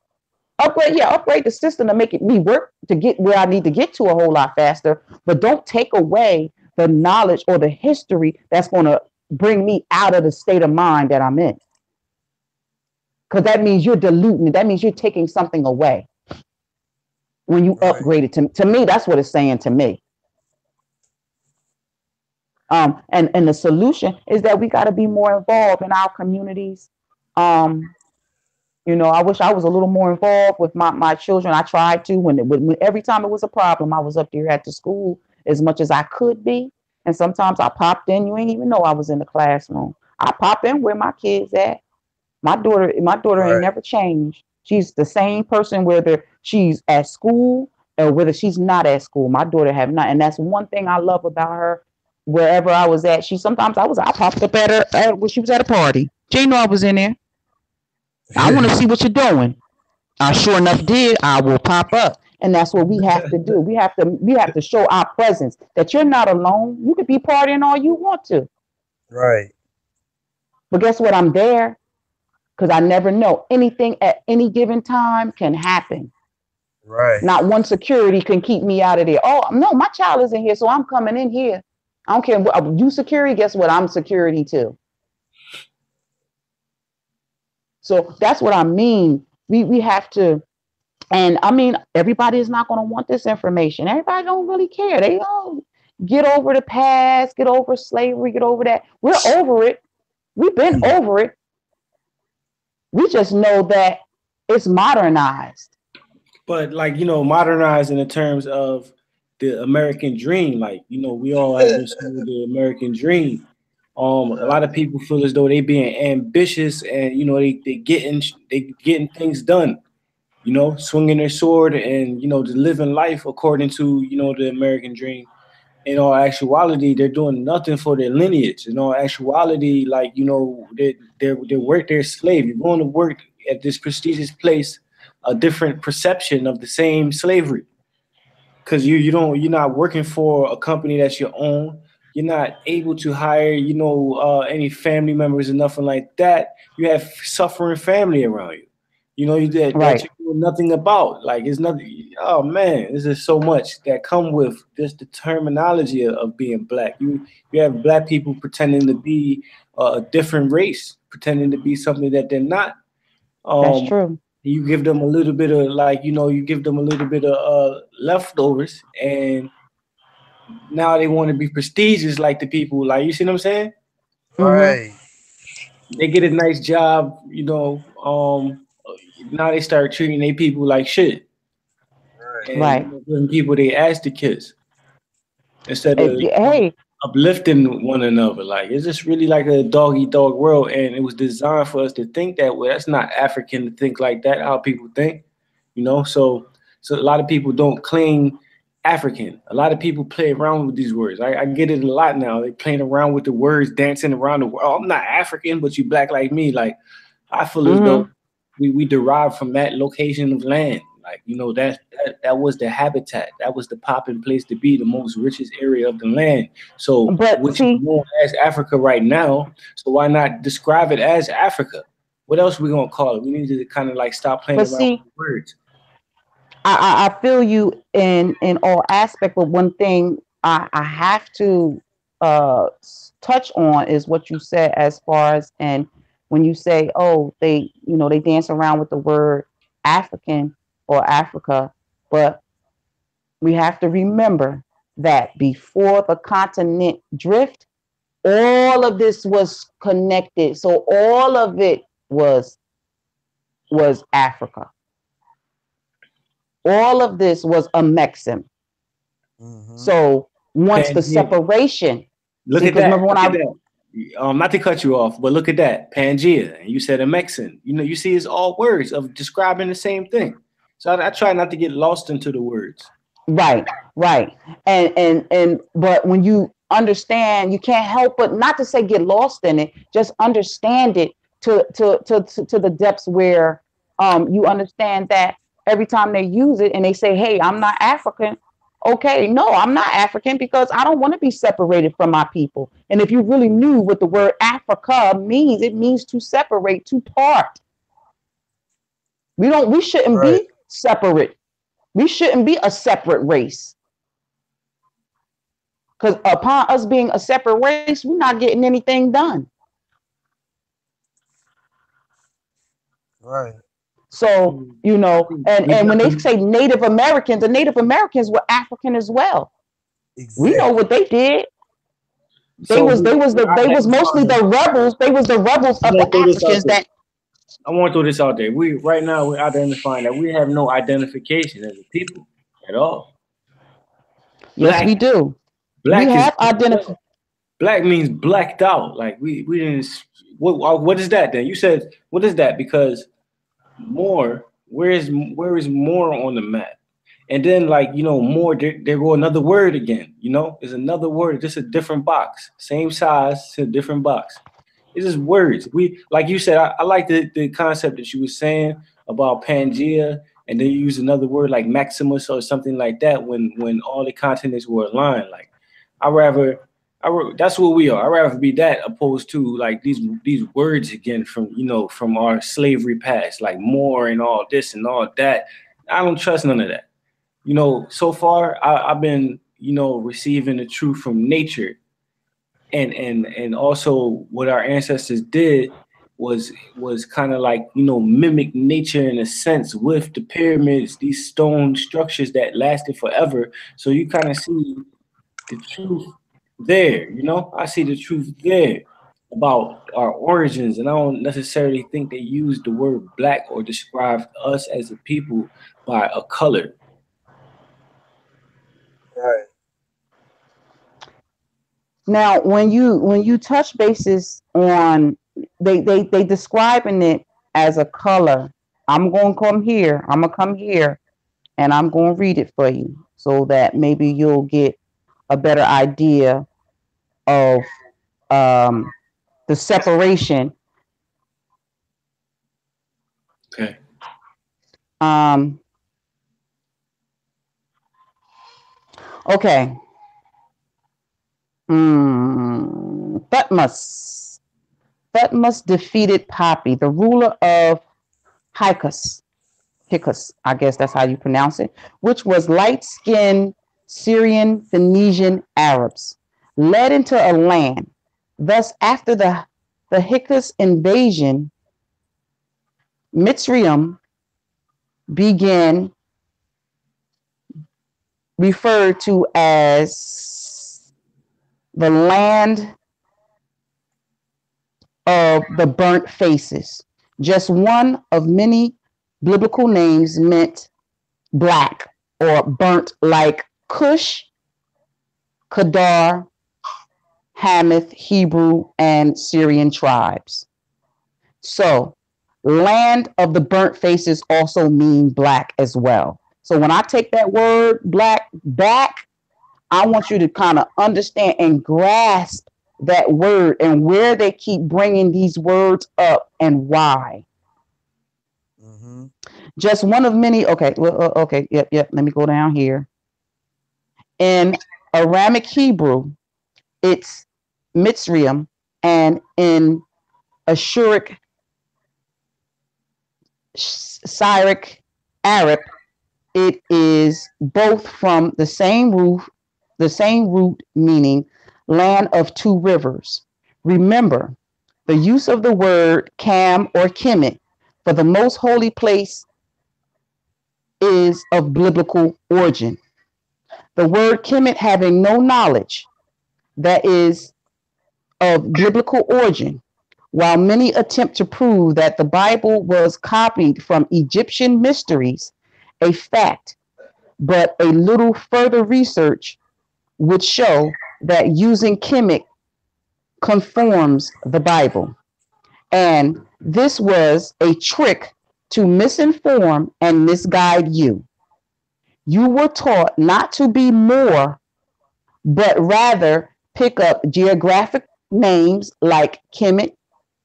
Upgrade the system to make it me work to get where I need to get to a whole lot faster. But don't take away the knowledge or the history that's going to bring me out of the state of mind that I'm in. Because that means you're diluting it. That means you're taking something away when you upgrade it. To me, that's what it's saying to me. And the solution is that we got to be more involved in our communities. You know, I wish I was a little more involved with my children. I tried to when every time it was a problem, I was up there at the school as much as I could be. And sometimes I popped in. You ain't even know I was in the classroom. I pop in where my kids at. My daughter ain't never changed. She's the same person whether she's at school or whether she's not at school. My daughter have not, and that's one thing I love about her. Wherever I was at, I popped up at her when she was at a party. She didn't know I was in there. I want to see what you're doing. I sure enough did. I will pop up. And that's what we have to do. We have to show our presence that you're not alone. You could be partying all you want to. Right. But guess what? I'm there because I never know. Anything at any given time can happen. Right. Not one security can keep me out of there. Oh, no, my child isn't here, so I'm coming in here. I don't care what you security. Guess what? I'm security too. So that's what I mean. We have to, and I mean, everybody is not going to want this information. Everybody don't really care. They don't get over the past, get over slavery, get over that. We're over it. We've been over it. We just know that it's modernized. But like, you know, modernized in the terms of the American dream. Like, you know, we all have been sold the American dream. A lot of people feel as though they being ambitious and, you know, they getting things done, you know, swinging their sword and, you know, just living life according to, you know, the American dream. In all actuality, they're doing nothing for their lineage. In all actuality, like, you know, they're slave. You're going to work at this prestigious place, a different perception of the same slavery. Because you're not working for a company that's your own. You're not able to hire, you know, any family members or nothing like that. You have suffering family around you. You know, that you know nothing about. Like, it's nothing. Oh man, this is so much that come with just the terminology of being black. You have black people pretending to be a different race, pretending to be something that they're not. That's true. You give them a little bit of, like, you know, you give them a little bit of leftovers, and now they want to be prestigious like the people. Like, you see what I'm saying? Right. They get a nice job, you know. Now they start treating their people like shit. And giving people they ass to kiss instead of uplifting one another. Like, it's just really like a dog eat dog world, and it was designed for us to think that way. That's not African to think like that. How people think, you know. So a lot of people don't claim African. A lot of people play around with these words. I get it a lot now. They playing around with the words, dancing around the world. Oh, I'm not African, but you black like me. Like, I feel as though we derive from that location of land. Like, you know, that was the habitat. That was the popping place to be, the most richest area of the land. So which is known as Africa right now. So why not describe it as Africa? What else are we gonna call it? We need to kind of like stop playing around with words. I feel you in all aspects, but one thing I have to touch on is what you said as far as, and when you say, oh, they dance around with the word African or Africa, but we have to remember that before the continent drift, all of this was connected. So all of it was Africa. All of this was a Mexican. So wants the separation. Look at that. Remember when not to cut you off, but look at that. Pangea. And you said a Mexican. You know, you see it's all words of describing the same thing. So I try not to get lost into the words. Right. And but when you understand, you can't help but not to say get lost in it, just understand it to the depths where you understand that every time they use it and they say, hey, I'm not African. Okay, no, I'm not African because I don't want to be separated from my people. And if you really knew what the word Africa means, it means to separate, to part. We shouldn't be separate. We shouldn't be a separate race. Because upon us being a separate race, we're not getting anything done. Right. So, you know, and when they say Native Americans, the Native Americans were African as well. Exactly. We know what they did. They was mostly the rebels. They was the rebels of the Africans that. I want to throw this out there. Right now we're identifying that we have no identification as a people at all. Yes, we do. Black Black means blacked out. Like we didn't. What is that then? You said what is that? Because more, where is more on the map? And then like, you know, more, there go another word again, you know, it's another word, just a different box, same size to a different box. It's just words. We, like you said, I like the concept that you were saying about Pangea, and then you use another word like Maximus or something like that when all the continents were aligned. Like that's what we are. I'd rather be that opposed to like these words again from, you know, from our slavery past, like more and all this and all that. I don't trust none of that. You know, so far I've been, you know, receiving the truth from nature, and also what our ancestors did was kind of like, you know, mimic nature in a sense with the pyramids, these stone structures that lasted forever. So you kind of see the truth there, you know. I see the truth there about our origins, and I don't necessarily think they use the word black or describe us as a people by a color. Right. Now, when you touch bases on they describing it as a color, I'm gonna come here, and I'm gonna read it for you so that maybe you'll get a better idea of the separation. Okay. Okay. Thutmose defeated Papi, the ruler of Hyksos, I guess that's how you pronounce it, which was light-skinned Syrian Phoenician Arabs, led into a land. Thus, after the Hyksos invasion, Mitzrayim began referred to as the land of the burnt faces. Just one of many biblical names meant black or burnt, like Cush, Kedar, Hamath, Hebrew, and Syrian tribes. So land of the burnt faces also mean black as well. So when I take that word black back, I want you to kind of understand and grasp that word and where they keep bringing these words up and why. Mm-hmm. Just one of many. Okay. Okay. Yep. Let me go down here. In Aramic Hebrew, it's Mitzrayim, and in Ashuric, Syriac, Arab, it is both from the same root meaning land of two rivers. Remember, the use of the word Cam or Kemet for the most holy place is of biblical origin. The word Kemet having no knowledge that is of biblical origin, while many attempt to prove that the Bible was copied from Egyptian mysteries, a fact, but a little further research would show that using Kemet conforms the Bible. And this was a trick to misinform and misguide you. You were taught not to be more, but rather pick up geographic names like Kemet,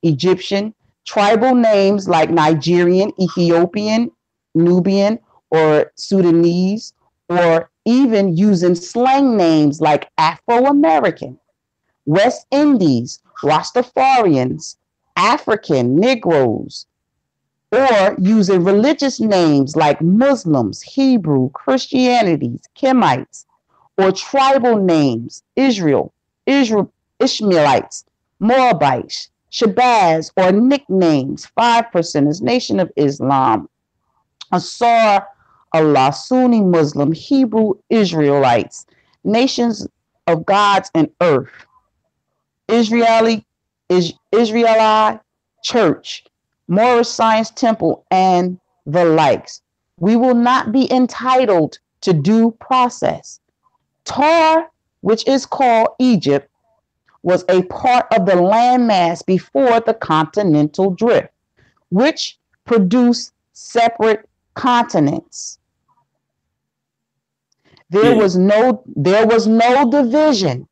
Egyptian, tribal names like Nigerian, Ethiopian, Nubian, or Sudanese, or even using slang names like Afro-American, West Indies, Rastafarians, African, Negroes, or using religious names like Muslims, Hebrew, Christianities, Kemites, or tribal names, Ishmaelites, Moabites, Shabazz, or nicknames, 5%ers, Nation of Islam, Ansar Allah, Sunni Muslim, Hebrew Israelites, Nations of Gods and Earth, Israeli Church, Moorish Science Temple, and the likes. We will not be entitled to due process. Tar, which is called Egypt, was a part of the landmass before the continental drift, which produced separate continents. There was no division.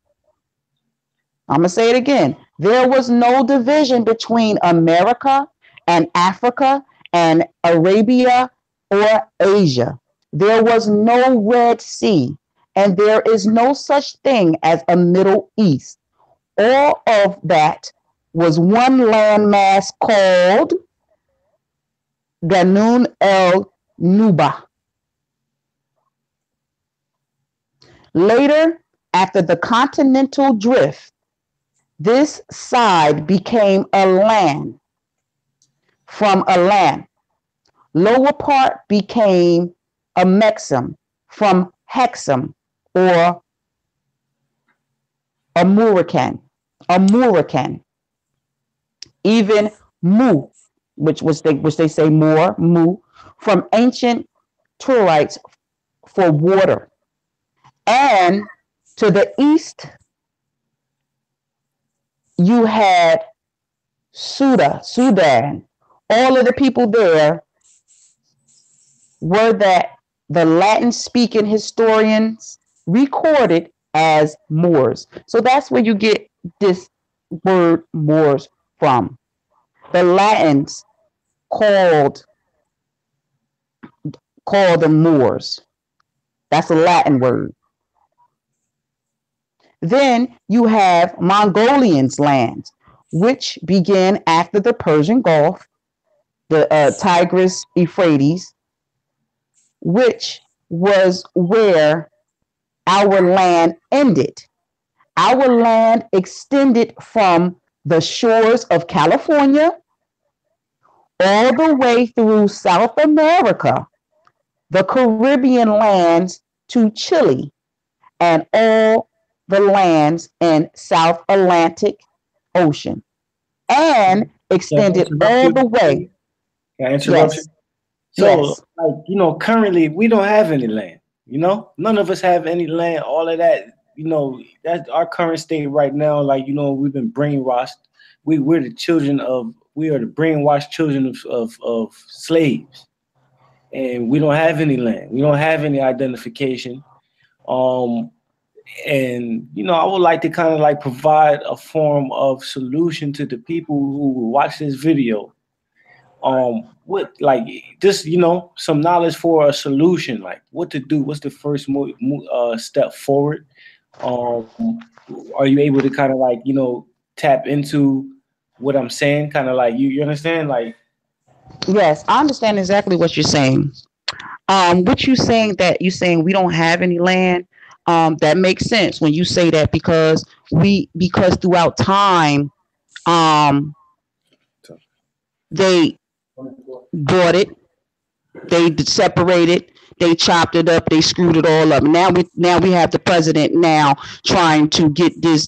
I'm gonna say it again. There was no division between America and Africa and Arabia or Asia. There was no Red Sea, and there is no such thing as a Middle East. All of that was one landmass called Ganun el Nuba. Later, after the continental drift, this side became a land from a land. Lower part became a Mexam from Hexam or Amurican. Even Mu, which they say more, Mu, from ancient Turites for water. And to the east, you had Sudan. All of the people there were that the Latin-speaking historians recorded as Moors. So that's where you get this word Moors from. The Latins called them Moors. That's a Latin word. Then you have Mongolians' lands, which began after the Persian Gulf, the Tigris, Euphrates, which was where our land ended. Our land extended from the shores of California all the way through South America, the Caribbean lands to Chile, and all the lands in South Atlantic Ocean, and extended all the way. Can I interrupt you? So, like, currently we don't have any land. None of us have any land. All of that, that's our current state right now. Like, we've been brainwashed. We are the brainwashed children of slaves, and we don't have any land. We don't have any identification. And I would like to kind of like provide a form of solution to the people who will watch this video. What, like, just some knowledge for a solution, like what to do. What's the first step forward? Are you able to kind of like tap into what I'm saying? Kind of like you understand? Like, yes, I understand exactly what you're saying. What you're saying we don't have any land. That makes sense when you say that, because throughout time, they bought it, they separated, they chopped it up, they screwed it all up. Now we have the president now trying to get this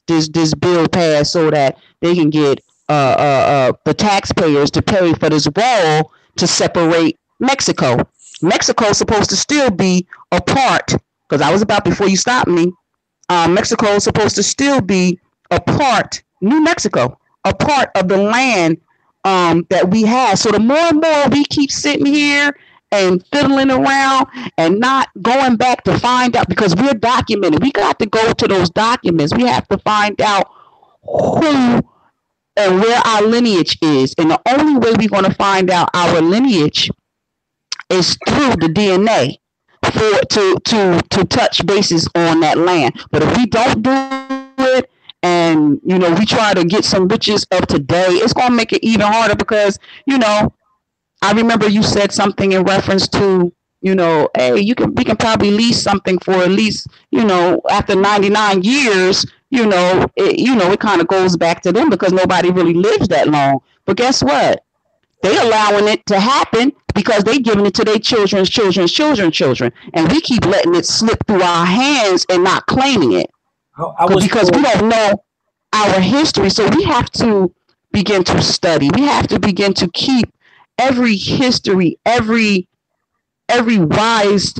bill passed so that they can get the taxpayers to pay for this wall to separate Mexico. Mexico's supposed to still be a part. Because before you stop me, Mexico is supposed to still be a part, New Mexico, a part of the land that we have. So the more and more we keep sitting here and fiddling around and not going back to find out, because we're documented. We got to go to those documents. We have to find out who and where our lineage is. And the only way we're going to find out our lineage is through the DNA to touch bases on that land. But if we don't do it, and we try to get some riches of today, it's going to make it even harder, because I remember you said something in reference to hey, we can probably lease something for at least after 99 years. It kind of goes back to them, because nobody really lives that long. But guess what? They allowing it to happen because they giving it to their children's children, and we keep letting it slip through our hands and not claiming it because we don't know our history. So we have to begin to study. We have to begin to keep every history, every wise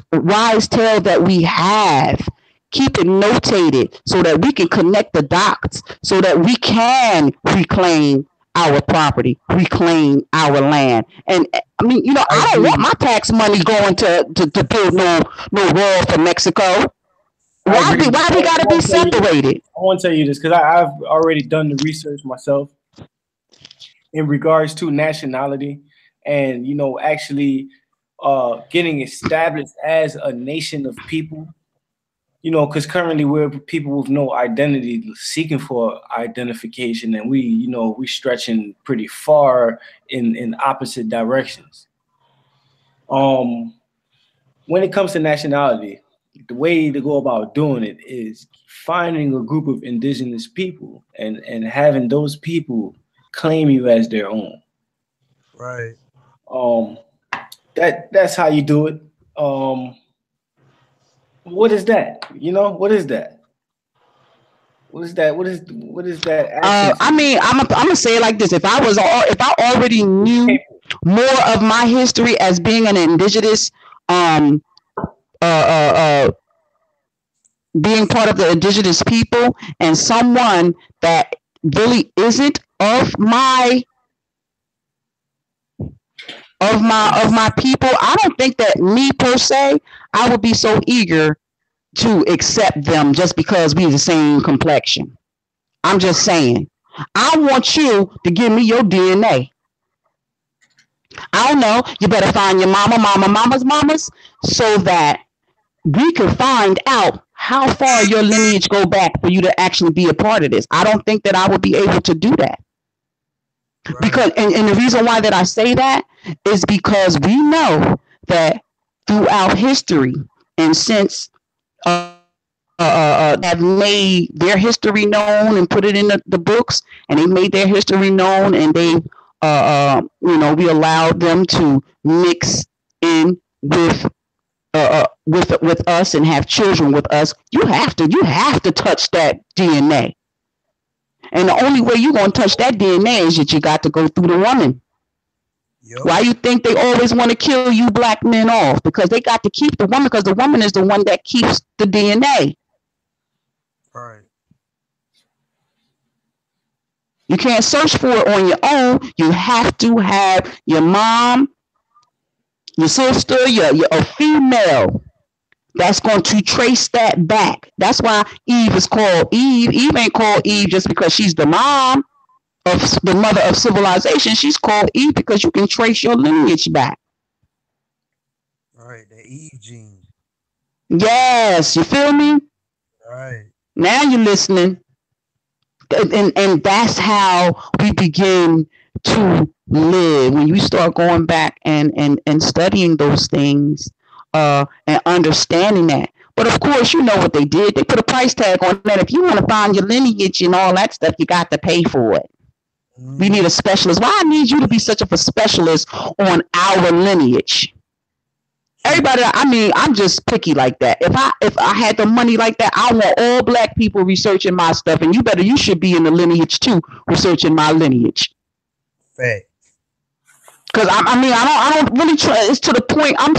tale that we have. Keep it notated so that we can connect the dots, so that we can reclaim our property, reclaim our land. And I mean, I don't want my tax money going to build no wall for Mexico. Why we got to be separated? I want to tell you this because I've already done the research myself in regards to nationality and actually getting established as a nation of people. Because currently we're people with no identity seeking for identification, and we stretching pretty far in opposite directions. When it comes to nationality, the way to go about doing it is finding a group of indigenous people and having those people claim you as their own. Right. That's how you do it. What is that? What is that? What is that? What is that? I mean, I'm gonna say it like this: if I already knew more of my history as being an indigenous, being part of the indigenous people, and someone that really isn't of my people, I don't think that me per se, I would be so eager to accept them just because we're the same complexion. I'm just saying, I want you to give me your DNA. I don't know. You better find your mama's, so that we can find out how far your lineage go back for you to actually be a part of this. I don't think that I would be able to do that. Right. Because, and the reason why that I say that is because we know that throughout history, and since have made their history known and put it in the books, and they made their history known, and they we allowed them to mix in with us and have children with us. You have to touch that DNA. And the only way you're going to touch that DNA is that you got to go through the woman. Yep. Why you think they always want to kill you black men off? Because they got to keep the woman, because the woman is the one that keeps the DNA. All right. You can't search for it on your own. You have to have your mom, your sister, a female that's going to trace that back. That's why Eve is called Eve. Eve ain't called Eve just because she's the mom of the mother of civilization. She's called Eve because you can trace your lineage back. All right, the Eve gene. Yes, you feel me? All right. Now you're listening. And that's how we begin to live. When you start going back and studying those things and understanding that. But of course, you know what they did. They put a price tag on that. If you want to find your lineage and all that stuff, you got to pay for it. We need a specialist. Why I need you to be such a specialist on our lineage? Everybody, I mean, I'm just picky like that. If I had the money like that, I want all black people researching my stuff, and you should be in the lineage too, researching my lineage. Right. Because I don't really try. It's to the point I'm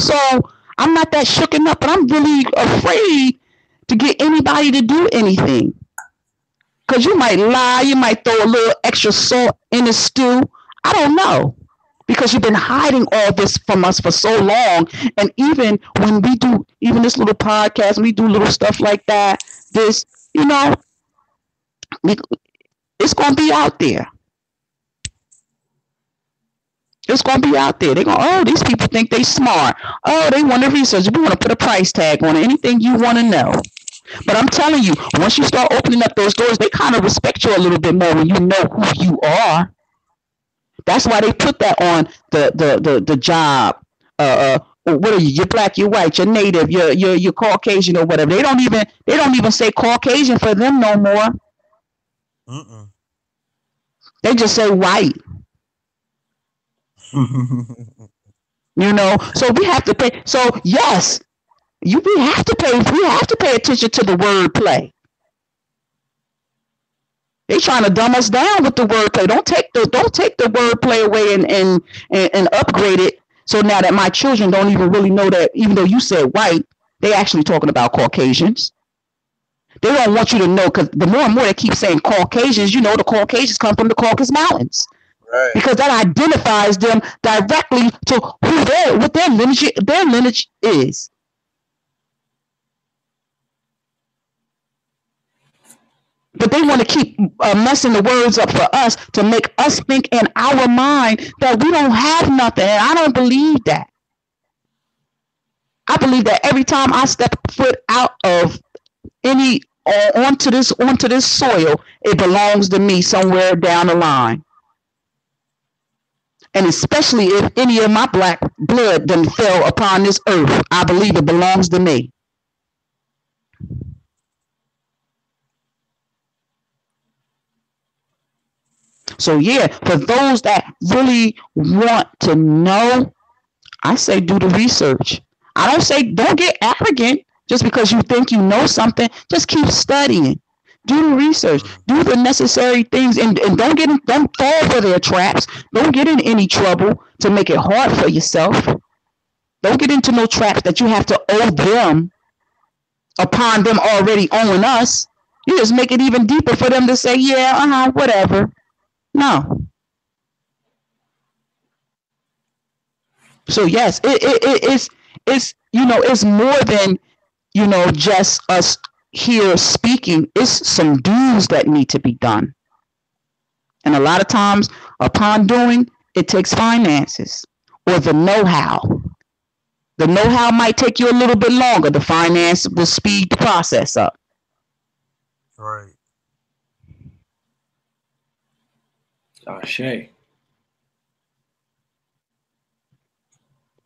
not that shooken up, but I'm really afraid to get anybody to do anything. Because you might lie, you might throw a little extra salt in the stew. I don't know. Because you've been hiding all this from us for so long. And even when we do, even this little podcast, we do little stuff like that, this, you know, it's going to be out there. It's going to be out there. They're going, oh, these people think they smart. Oh, they want to research. We want to put a price tag on it. Anything you want to know. But I'm telling you, once you start opening up those doors, they kind of respect you a little bit more when you know who you are. That's why they put that on the job. What are you? You're black, you're white, you're native, you're Caucasian or whatever. They don't even say Caucasian for them no more. They just say white. You know, so we have to pay. So yes, we have to pay attention to the wordplay. They trying to dumb us down with the wordplay. Don't take the wordplay away and upgrade it. So now that my children don't even really know that, even though you said white, they actually talking about Caucasians. They don't want you to know, because the more and more they keep saying Caucasians, you know, the Caucasians come from the Caucasus Mountains. Right. Because that identifies them directly to what their lineage is. But they want to keep messing the words up for us to make us think in our mind that we don't have nothing. And I don't believe that. I believe that every time I step foot out of onto this soil, it belongs to me somewhere down the line. And especially if any of my black blood then fell upon this earth, I believe it belongs to me. So yeah, for those that really want to know, I say do the research. I don't say don't get arrogant just because you think you know something. Just keep studying. Do the research. Do the necessary things, and don't fall for their traps. Don't get in any trouble to make it hard for yourself. Don't get into no traps that you have to owe them upon them already owing us. You just make it even deeper for them to say, yeah, whatever. No. So yes, it's you know, it's more than, you know, just us here speaking. It's some do's that need to be done. And a lot of times upon doing, it takes finances or the know-how. The know-how might take you a little bit longer. The finance will speed the process up. Right. Shay.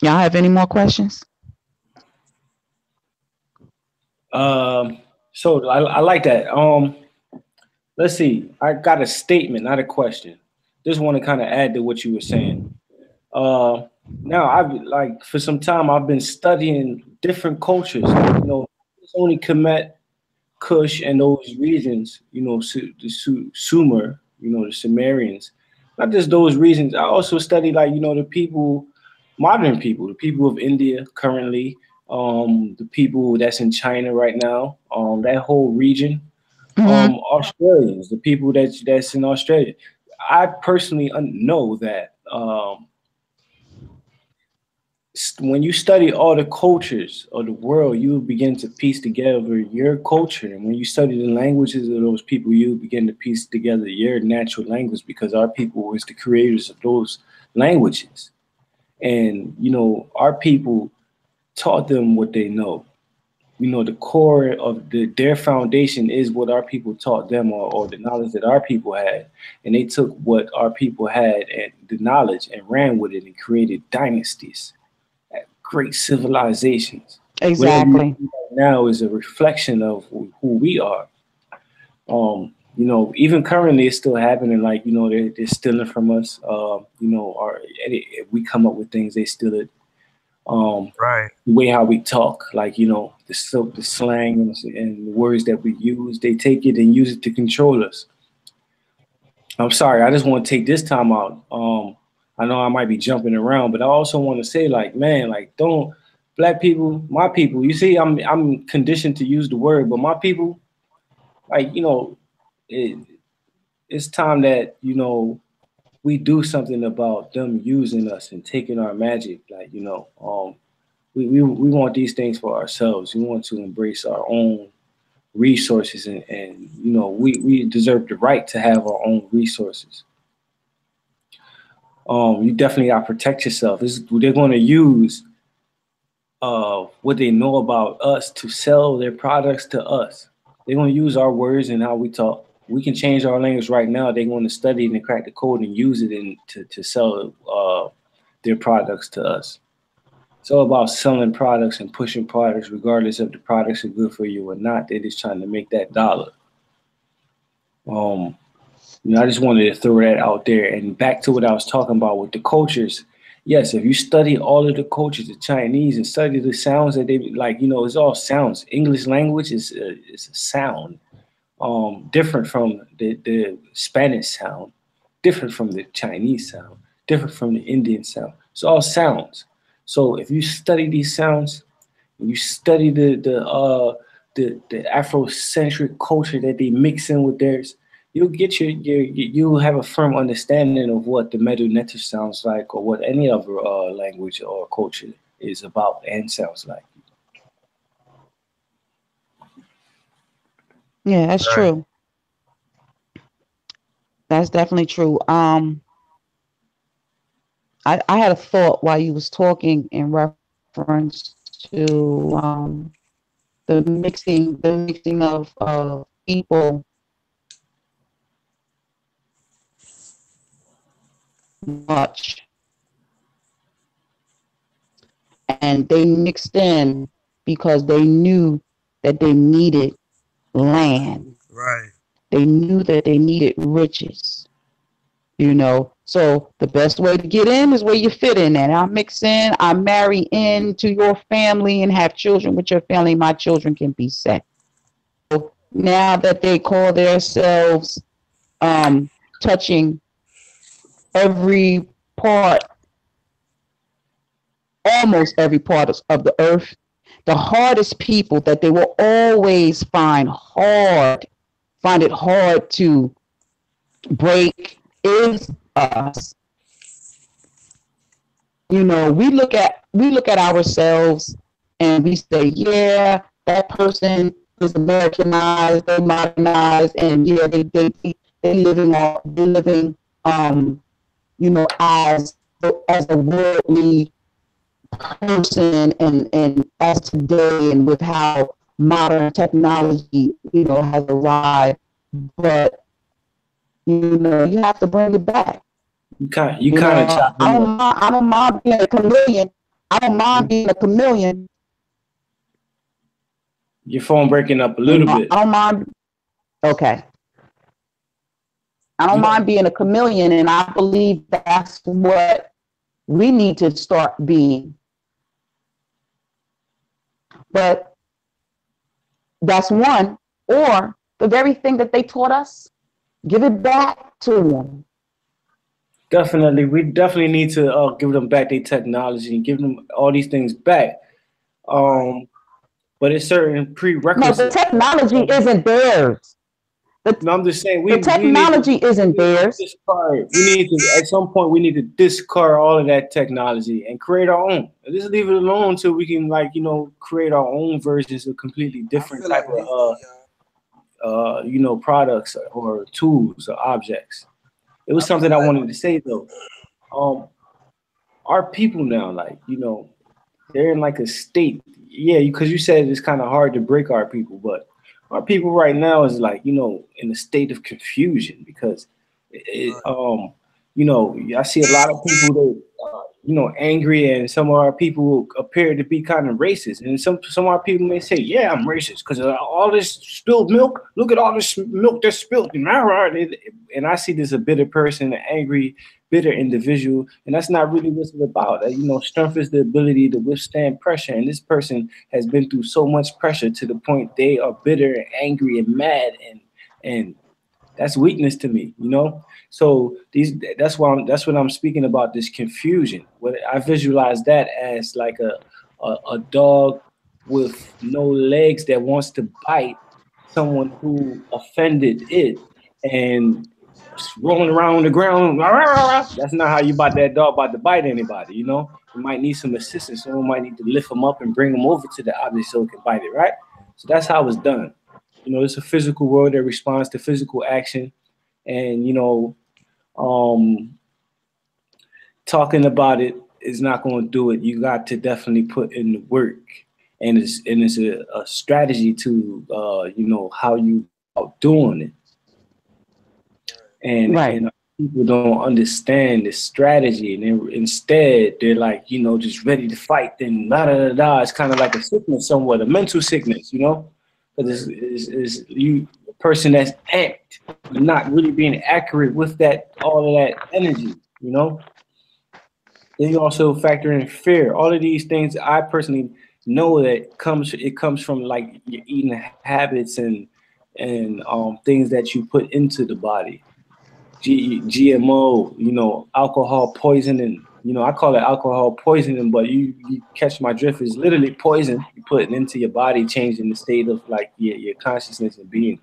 Y'all have any more questions? So I like that. Let's see. I got a statement, not a question. Just want to kind of add to what you were saying. Now I've for some time I've been studying different cultures. You know, it's only Kemet, Kush, and those regions. You know, the Sumer. You know, the Sumerians. Not just those regions. I also study the people, modern people, the people of India currently. The people that's in China right now, that whole region, Australians, the people that's in Australia. I personally know that when you study all the cultures of the world, you begin to piece together your culture. And when you study the languages of those people, you begin to piece together your natural language, because our people was the creators of those languages. And, you know, our people taught them what they know. You know, the core of their foundation is what our people taught them, or the knowledge that our people had. And they took what our people had and the knowledge and ran with it and created dynasties, great civilizations. Exactly. Now is a reflection of who we are. You know, even currently it's still happening. Like, you know, they're stealing from us. You know, if we come up with things, they steal it. Right. The way how we talk, like, you know, the slang and the words that we use, they take it and use it to control us. I'm sorry, I just want to take this time out. I know I might be jumping around, but I also want to say, like, man, like, don't black people, my people. You see, I'm conditioned to use the word, but my people, like, you know, it's time that, you know, we do something about them using us and taking our magic. Like, you know, we want these things for ourselves. We want to embrace our own resources, and you know, we deserve the right to have our own resources. You definitely gotta protect yourself. They're going to use what they know about us to sell their products to us. They're going to use our words and how we talk. We can change our language right now. They're going to study and crack the code and use it to sell their products to us. It's all about selling products and pushing products, regardless if the products are good for you or not. They're just trying to make that dollar. You know, I just wanted to throw that out there. And back to what I was talking about with the cultures. Yes, if you study all of the cultures, the Chinese, and study the sounds that they like, you know, it's all sounds. English language is a sound, different from the Spanish sound, different from the Chinese sound, different from the Indian sound. It's all sounds. So if you study these sounds, you study the Afrocentric culture that they mix in with theirs, you'll get you'll have a firm understanding of what the Medu Neter sounds like, or what any other language or culture is about and sounds like. Yeah, that's true. That's definitely true. I had a thought while you was talking in reference to the mixing of people much, and they mixed in because they knew that they needed land. Right. They knew that they needed riches. You know, so the best way to get in is where you fit in. And I mix in, I marry into your family and have children with your family. My children can be set. So now that they call themselves touching every part, almost every part of the earth, the hardest people that they will always find it hard to break is us. You know, we look at ourselves and we say, yeah, that person is Americanized, they modernized, and yeah, they living you know, as a worldly person, and as today, and with how modern technology, you know, has arrived. But you know, you have to bring it back. You kind of chop them up. I don't mind being a chameleon. I don't mind being a chameleon. Your phone breaking up a little bit. I don't mind. Okay. I don't mind being a chameleon, and I believe that's what we need to start being. But that's one, or the very thing that they taught us, give it back to them. Definitely, we definitely need to give them back their technology and give them all these things back. But it's certain prerequisites. No, the technology isn't theirs. No, I'm just saying the technology isn't theirs. We need to, at some point, we need to discard all of that technology and create our own. Just leave it alone until we can, like, you know, create our own versions of completely different type of you know, products or tools or objects. It was something I wanted to say though. Our people now, like, you know, they're in like a state. Yeah, because you said it's kind of hard to break our people, but our people right now is, like, you know, in a state of confusion because, you know, I see a lot of people that, you know, angry, and some of our people appear to be kind of racist. And some of our people may say, yeah, I'm racist because all this spilled milk. Look at all this milk that's spilled. And I see this a bitter person, an angry, bitter individual, and that's not really what it's about. You know, strength is the ability to withstand pressure, and this person has been through so much pressure to the point they are bitter and angry and mad, and that's weakness to me, you know. So that's what I'm speaking about, this confusion. What I visualize that as like a a dog with no legs that wants to bite someone who offended it and rolling around on the ground. That's not how you bite that dog about to bite anybody, you know? You might need some assistance. Someone might need to lift them up and bring them over to the object so it can bite it, right? So that's how it's done. You know, it's a physical world that responds to physical action. And, you know, talking about it is not going to do it. You got to definitely put in the work. And it's a strategy to, you know, how you are doing it. And, right. and people don't understand the strategy, and instead they're like, you know, just ready to fight. Then da da da da. It's kind of like a sickness, somewhat a mental sickness, you know, because it's you a person that's amped, but not really being accurate with that all of that energy, you know. Then you also factor in fear. All of these things, I personally know that comes from like your eating habits and things that you put into the body. GMO, you know, alcohol poisoning. You know, I call it alcohol poisoning, but you catch my drift. Is literally poison you put into your body, changing the state of like your consciousness and being.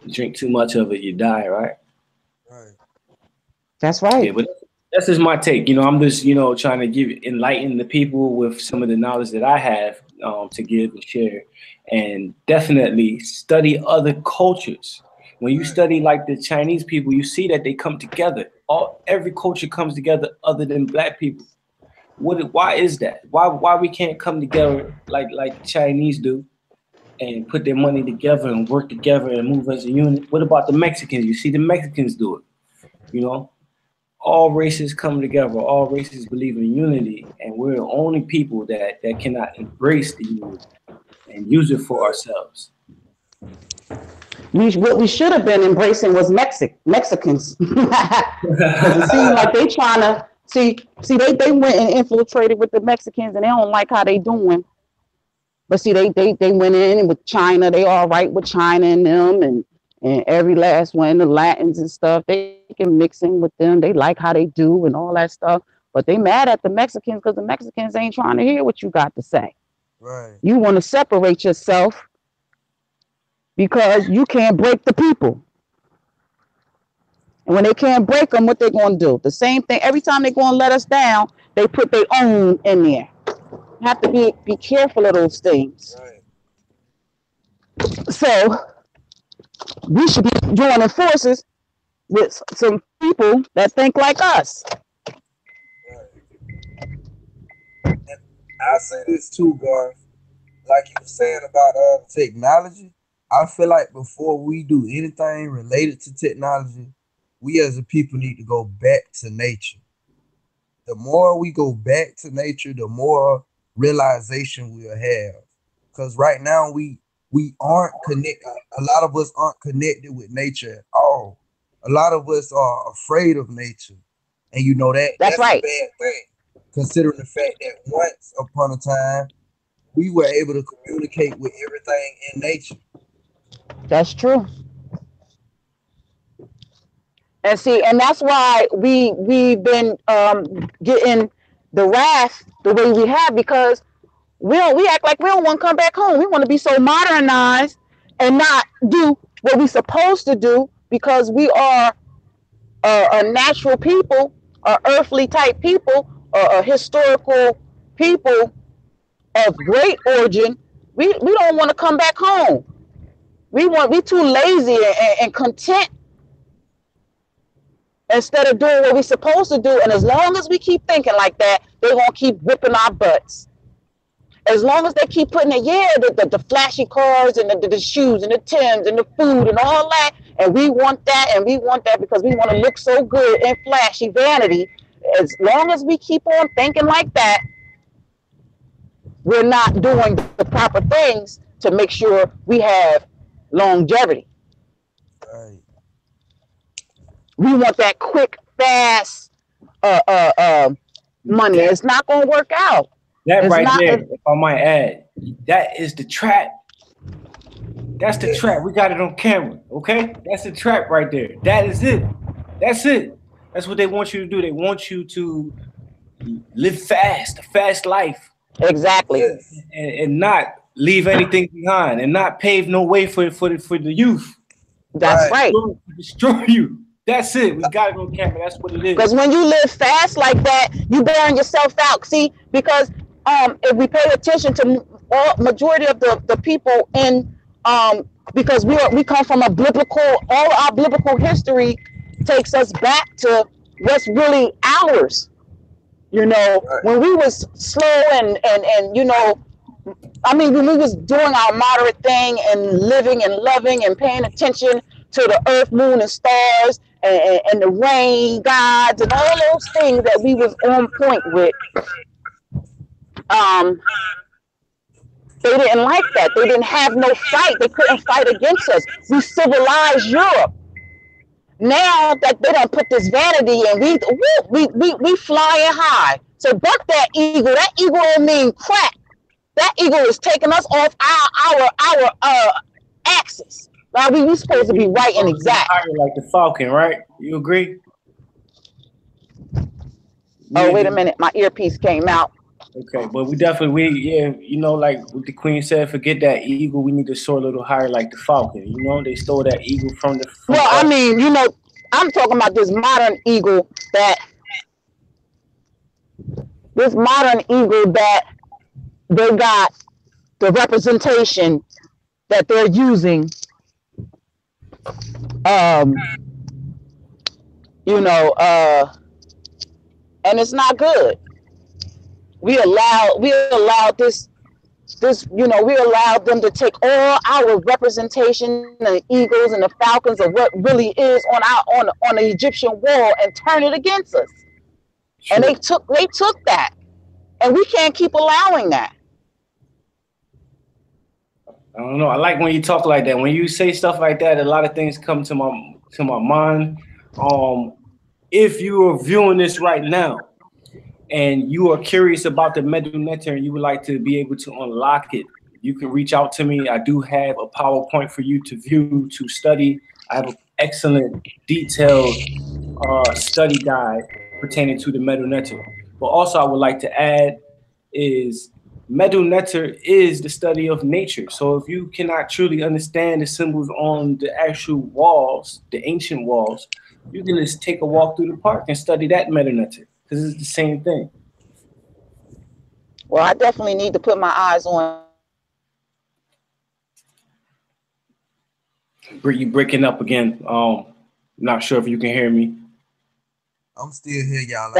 You drink too much of it, you die, right? Right. That's right. Yeah, but that's just my take. You know, I'm just, you know, trying to enlighten the people with some of the knowledge that I have to give and share, and definitely study other cultures. When you study like the Chinese people, you see that they come together. Every culture comes together other than Black people. Why is that? Why we can't come together like the Chinese do and put their money together and work together and move as a unit? What about the Mexicans? You see the Mexicans do it. You know, all races come together. All races believe in unity, and we're the only people that cannot embrace the unity and use it for ourselves. What we should have been embracing was Mexicans. Because it seems like they trying to see they went and infiltrated with the Mexicans, and they don't like how they doing. But see, they went in with China. They all right with China and them, and every last one, the Latins and stuff. They can mix in with them. They like how they do and all that stuff. But they mad at the Mexicans because the Mexicans ain't trying to hear what you got to say. Right. You want to separate yourself because you can't break the people. And when they can't break them, what they going to do? The same thing. Every time they going to let us down, they put their own in there. You have to be careful of those things. Right. So we should be joining forces with some people that think like us. Right. And I say this too, Garth. Like you were saying about technology, I feel like before we do anything related to technology, we as a people need to go back to nature. The more we go back to nature, the more realization we'll have. Because right now we aren't connected. A lot of us aren't connected with nature at all. A lot of us are afraid of nature. And you know that's right. A bad thing. Considering the fact that once upon a time, we were able to communicate with everything in nature. That's true. And see, and that's why we've been getting the wrath the way we have, because we act like we don't want to come back home. We want to be so modernized and not do what we're supposed to do, because we are a natural people, a earthly type people, a historical people of great origin. We don't want to come back home. We too lazy and content instead of doing what we're supposed to do. And as long as we keep thinking like that, they're going to keep whipping our butts. As long as they keep putting the flashy cars and the shoes and the Timbs and the food and all that, and we want that and we want that because we want to look so good and flashy vanity. As long as we keep on thinking like that, we're not doing the proper things to make sure we have longevity. Right. We want that quick, fast money. It's not going to work out. That it's right there, if I might add, that is the trap. That's the trap. We got it on camera, okay? That's the trap right there. That is it. That's it. That's what they want you to do. They want you to live fast, a fast life. Exactly. And not leave anything behind, and not pave no way for the youth. That's right. Destroy you. That's it. We gotta go camping. That's what it is. Because when you live fast like that, you burn yourself out. See, because if we pay attention to majority of the people in because we come from a biblical, all our biblical history takes us back to what's really ours. You know, when we was slow and you know, I mean, when we was doing our moderate thing and living and loving and paying attention to the earth, moon, and stars and the rain gods and all those things that we was on point with, they didn't like that. They didn't have no fight. They couldn't fight against us. We civilized Europe. Now that they don't put this vanity and we flying high. So buck that eagle. That eagle don't mean crap. That eagle is taking us off our axis. Now we supposed to be right and exact. Like the falcon, right? You agree? Oh, wait a minute. My earpiece came out. Okay, but we definitely, you know, like what the Queen said, forget that eagle. We need to soar a little higher like the falcon. You know, they stole that eagle from the. Well, I mean, you know, I'm talking about this modern eagle that they got the representation that they're using. You know, and it's not good. We allowed this, you know, we allowed them to take all our representation, the eagles and the falcons of what really is on the Egyptian wall and turn it against us. Sure. And they took that, and we can't keep allowing that. I don't know. I like when you talk like that. When you say stuff like that, a lot of things come to my mind. If you are viewing this right now, and you are curious about the Medu Neter and you would like to be able to unlock it, you can reach out to me. I do have a PowerPoint for you to view, to study. I have an excellent, detailed study guide pertaining to the Medu Neter. But also I would like to add is Medu Neter is the study of nature. So if you cannot truly understand the symbols on the actual walls, the ancient walls, you can just take a walk through the park and study that Medu Neter. Because it's the same thing. Well, I definitely need to put my eyes on. You breaking up again. Not sure if you can hear me. I'm still here, y'all.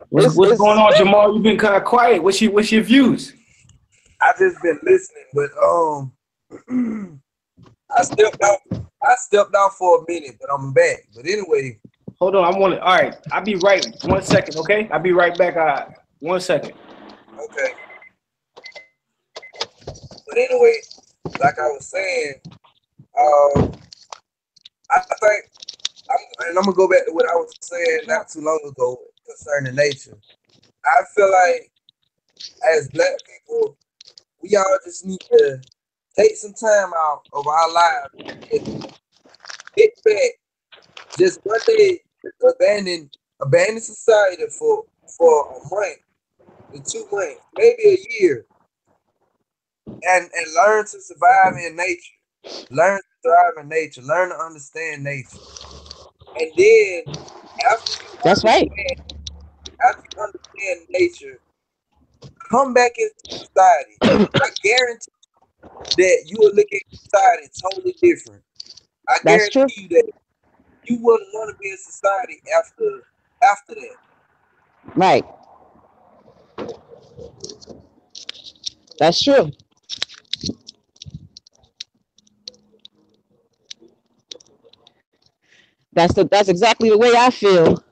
What's going on, Jamal? You've been kind of quiet. What's your views? I just been listening, but I stepped out for a minute, but I'm back. But anyway. Hold on, all right, I'll be right 1 second, okay? I'll be right back, 1 second. Okay. But anyway, like I was saying, I think, I'm gonna go back to what I was saying not too long ago concerning nature. I feel like as Black people, we all just need to take some time out of our lives and get back just one day, abandon society for a month, 2 months, maybe a year, and learn to survive in nature, learn to thrive in nature, learn to understand nature, and then after you understand nature, come back into society. I guarantee that you will look at society totally different. I guarantee you that you wouldn't want to be in society after that. Right. That's true. That's exactly the way I feel.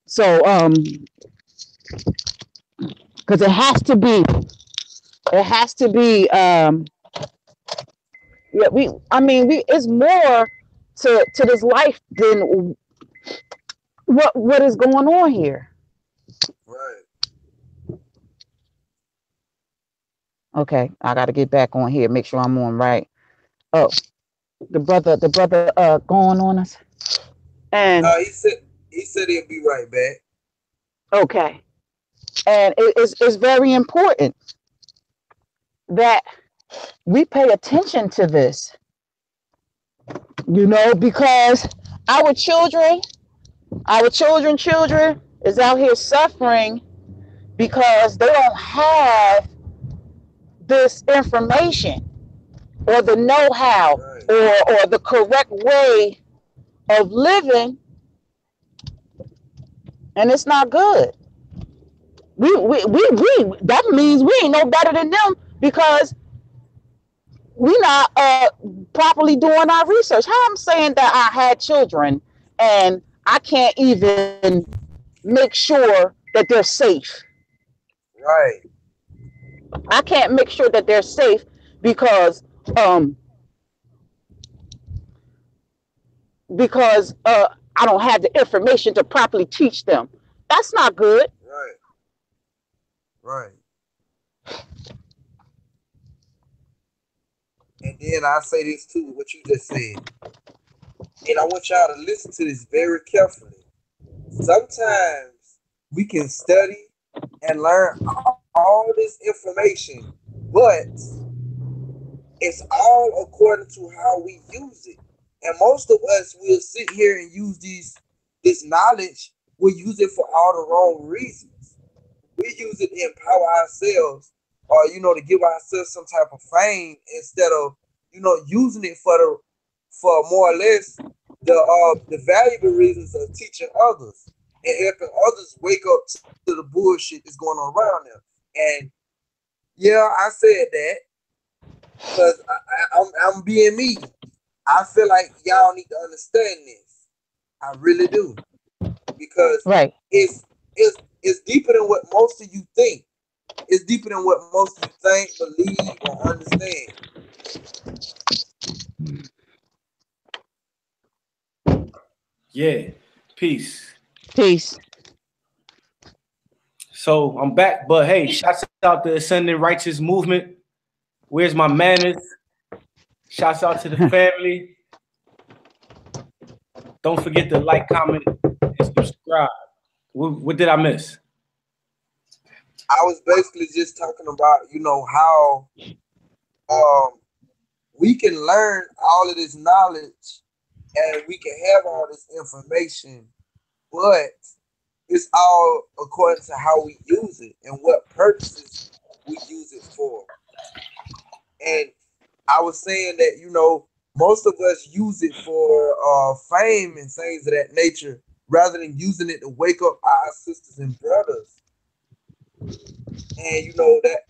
So because it has to be it's more to this life than what is going on here. Right. Okay, I got to get back on here, make sure I'm on right. Oh, the brother going on us. And he said he'll be right back. Okay. And it's very important that we pay attention to this, you know, because our children is out here suffering because they don't have this information or the know-how or the correct way of living, and it's not good. We that means we ain't no better than them because we not properly doing our research. How I'm saying that I had children and I can't even make sure that they're safe. Right. I can't make sure that they're safe because I don't have the information to properly teach them. That's not good. Right. Right. And then I say this too, what you just said. And I want y'all to listen to this very carefully. Sometimes we can study and learn all this information, but it's all according to how we use it. And most of us will sit here and use this knowledge. We use it for all the wrong reasons. We use it to empower ourselves, or to give ourselves some type of fame, instead of using it for more or less the valuable reasons of teaching others and helping others wake up to the bullshit that's going on around them. And yeah, I said that because I'm being me. I feel like y'all need to understand this. I really do, because it's deeper than what most of you think. It's deeper than what most of you think, believe, or understand. Yeah. Peace. Peace. So I'm back, but hey, shouts out to the Ascending Righteous Movement. Where's my manners? Shouts out to the family. Don't forget to like, comment, and subscribe. What did I miss? I was basically just talking about, how we can learn all of this knowledge and we can have all this information, but it's all according to how we use it and what purposes we use it for. And I was saying that, most of us use it for fame and things of that nature, rather than using it to wake up our sisters and brothers. And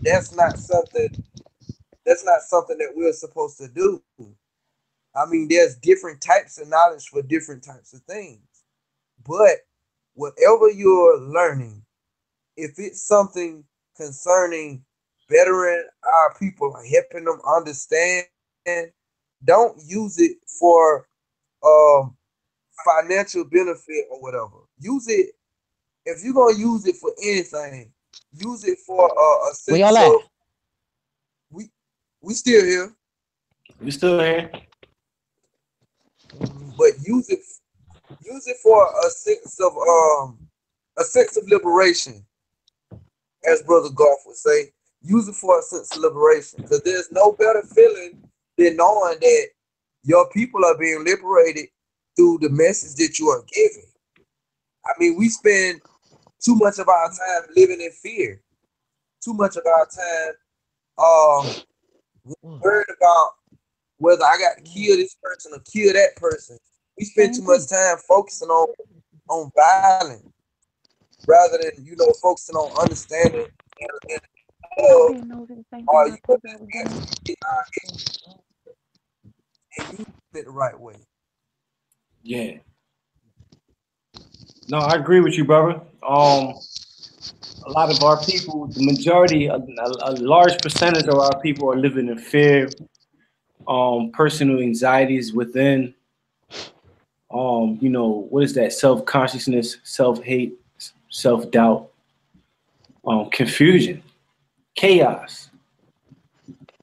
that's not something that we're supposed to do. I mean, there's different types of knowledge for different types of things. But whatever you're learning, if it's something concerning bettering our people, helping them understand, don't use it for financial benefit or whatever. Use it, if you're gonna use it for anything, use it for a sense of we still here. We still here. But use it for a sense of liberation, as Brother Golf would say. Use it for a sense of liberation, because there's no better feeling than knowing that your people are being liberated through the message that you are giving. I mean, we spend too much of our time living in fear. Too much of our time worried about whether I got to kill this person or kill that person. We spend too much time focusing on violence rather than focusing on understanding and love. Or you put that and use it the right way. Yeah. No, I agree with you, brother. A lot of our people, the majority, a large percentage of our people are living in fear, personal anxieties within, what is that? Self-consciousness, self-hate, self-doubt, confusion, chaos.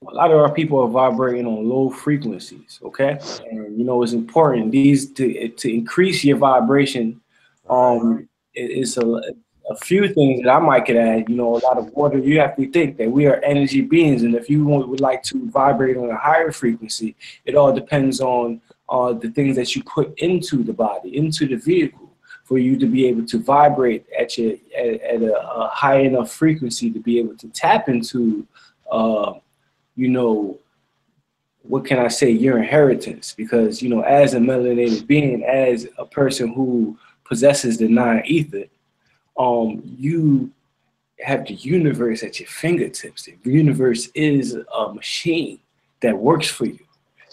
A lot of our people are vibrating on low frequencies, okay? And, it's important. These to increase your vibration, it's a few things that I might could add, you know, a lot of water. You have to think that we are energy beings, and if you would like to vibrate on a higher frequency, it all depends on the things that you put into the body, into the vehicle, for you to be able to vibrate at a high enough frequency to be able to tap into, you know, what can I say, your inheritance. Because, you know, as a melanated being, as a person who possesses the non-ether, you have the universe at your fingertips. The universe is a machine that works for you.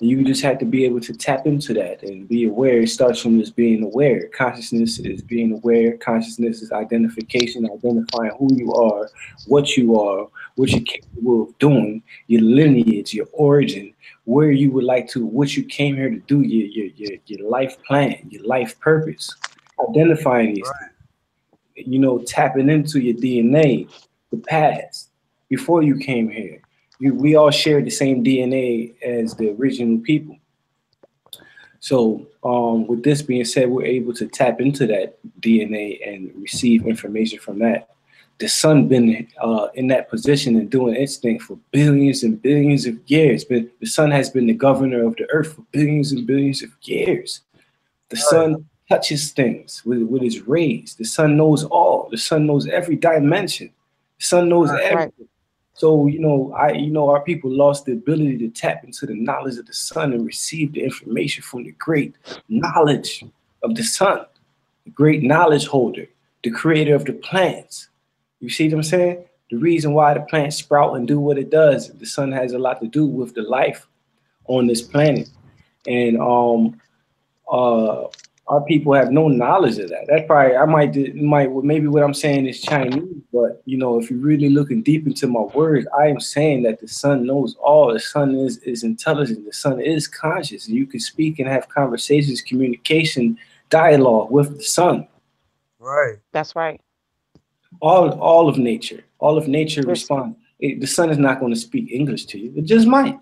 You just have to be able to tap into that and be aware. It starts from just being aware. Consciousness is being aware. Consciousness is identification, identifying who you are, what you're capable of doing, your lineage, your origin, where you would like to, what you came here to do, your life plan, your life purpose. Identifying these things, you know, tapping into your DNA, the past, before you came here. We all share the same DNA as the original people. So with this being said, we're able to tap into that DNA and receive information from that. The sun been in that position and doing its thing for billions and billions of years. But the sun has been the governor of the earth for billions and billions of years. The sun touches things with its rays. The sun knows all. The sun knows every dimension. The sun knows everything. So, you know, our people lost the ability to tap into the knowledge of the sun and receive the information from the great knowledge of the sun, the great knowledge holder, the creator of the plants. You see what I'm saying? The reason why the plants sprout and do what it does, the sun has a lot to do with the life on this planet. And our people have no knowledge of that. That's probably, maybe what I'm saying is Chinese, but you know, if you're really looking deep into my words, I am saying that the sun knows all. The sun is intelligent. The sun is conscious. You can speak and have conversations, communication, dialogue with the sun. Right. That's right. All of nature responds. The sun is not going to speak English to you. It just might.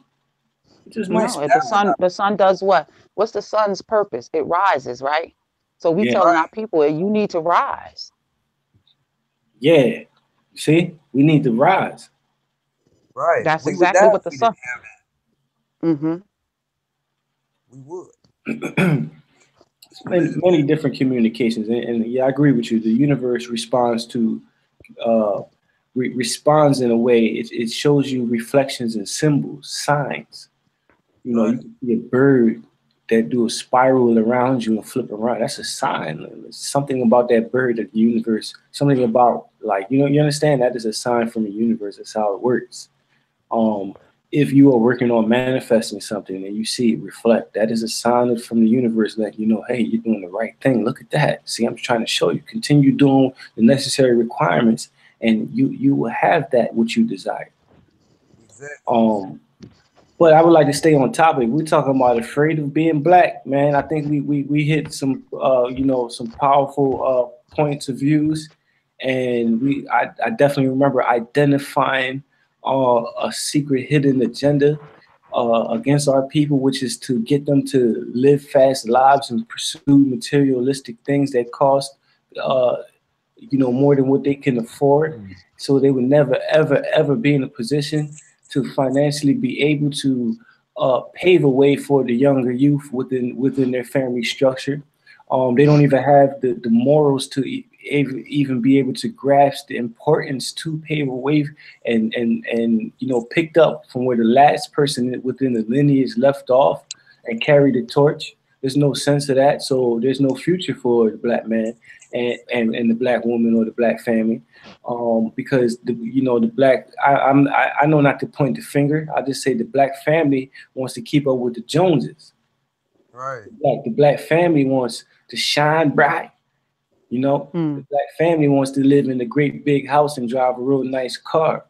The sun does what? What's the sun's purpose? It rises, right? So we telling our people, you need to rise. Yeah. See, we need to rise. Right. That's exactly what the sun. We would. Many different communications, and yeah, I agree with you. The universe responds to responds in a way. It shows you reflections and symbols, signs. You know, you can see a bird that do a spiral around you and flip around. That's a sign. There's something about that bird, that the universe, something about, like, you know, you understand that is a sign from the universe. That's how it works. If you are working on manifesting something and you see it reflect, that is a sign from the universe that, you know, hey, you're doing the right thing. Look at that. See, I'm trying to show you. Continue doing the necessary requirements, and you will have that which you desire. Exactly. But I would like to stay on topic. We're talking about afraid of being black, man. I think we hit some you know, some powerful points of views, and I definitely remember identifying a secret hidden agenda against our people, which is to get them to live fast lives and pursue materialistic things that cost you know, more than what they can afford. So they would never ever be in a position to financially be able to pave a way for the younger youth within their family structure. They don't even have the morals to even be able to grasp the importance to pave a way and you know, picked up from where the last person within the lineage left off and carry the torch. There's no sense of that. So there's no future for the black man and the black woman or the black family, because you know, the black, I know not to point the finger. I just say the black family wants to keep up with the Joneses. Right. The black family wants to shine bright. You know, the black family wants to live in a great big house and drive a real nice car.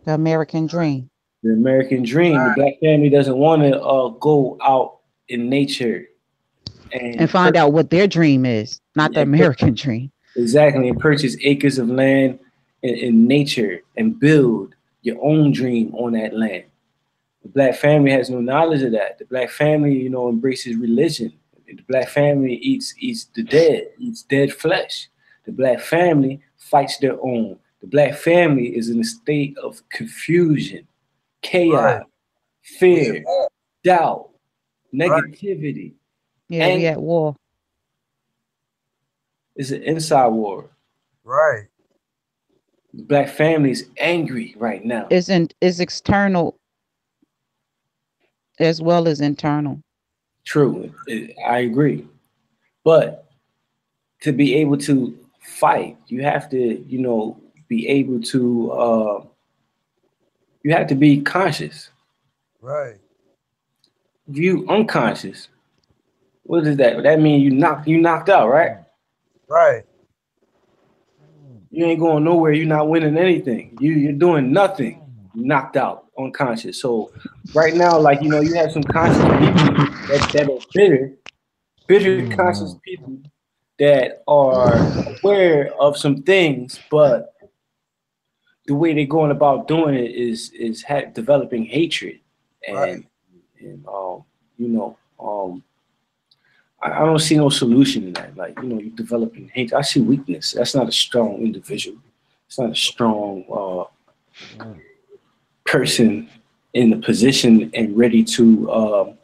The American dream. The American dream. Right. The black family doesn't want to go out in nature and find out what their dream is, not the American dream. Exactly, and purchase acres of land in nature and build your own dream on that land. The black family has no knowledge of that. The black family, you know, embraces religion. The black family eats the dead, eats dead flesh. The black family fights their own. The black family is in a state of confusion, chaos, Right. fear, Yeah. doubt, Right. negativity. Yeah, we And at war. it's an inside war. Right. The black family is angry right now. Is external as well as internal. True, I agree. But to be able to fight, you have to, be able to. You have to be conscious. Right. If you unconscious, what is that? That means you knocked out, right? Right. You ain't going nowhere. You're not winning anything. You're doing nothing. You're knocked out, unconscious. So right now, like you have some conscious people that are bitter conscious people that are aware of some things, but the way they're going about doing it is developing hatred Right. and you know I don't see no solution in that. Like you developing hate. I see weakness. That's not a strong individual. It's not a strong person in the position and ready to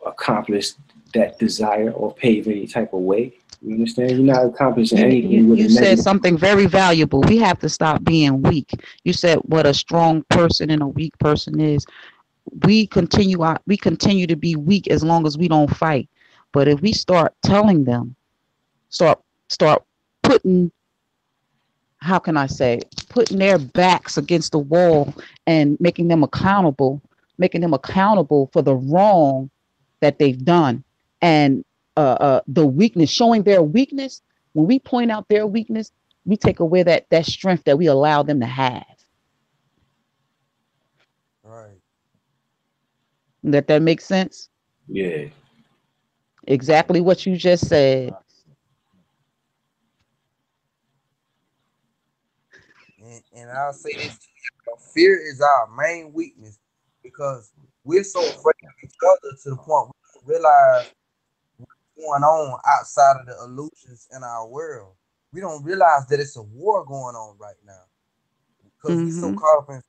accomplish that desire or pave any type of way. You understand? You're not accomplishing anything with a You said negative. something very valuable. We have to stop being weak. You said what a strong person and a weak person is. We continue to be weak as long as we don't fight. But if we start telling them, start putting, how can I say, putting their backs against the wall and making them accountable for the wrong that they've done, and the weakness, showing their weakness. When we point out their weakness, we take away that strength that we allow them to have. Right. That makes sense? Yeah. Exactly what you just said. And I'll say this to you, fear is our main weakness because we're so afraid of each other to the point we don't realize what's going on outside of the illusions in our world. We don't realize that it's a war going on right now because we're so caught up in.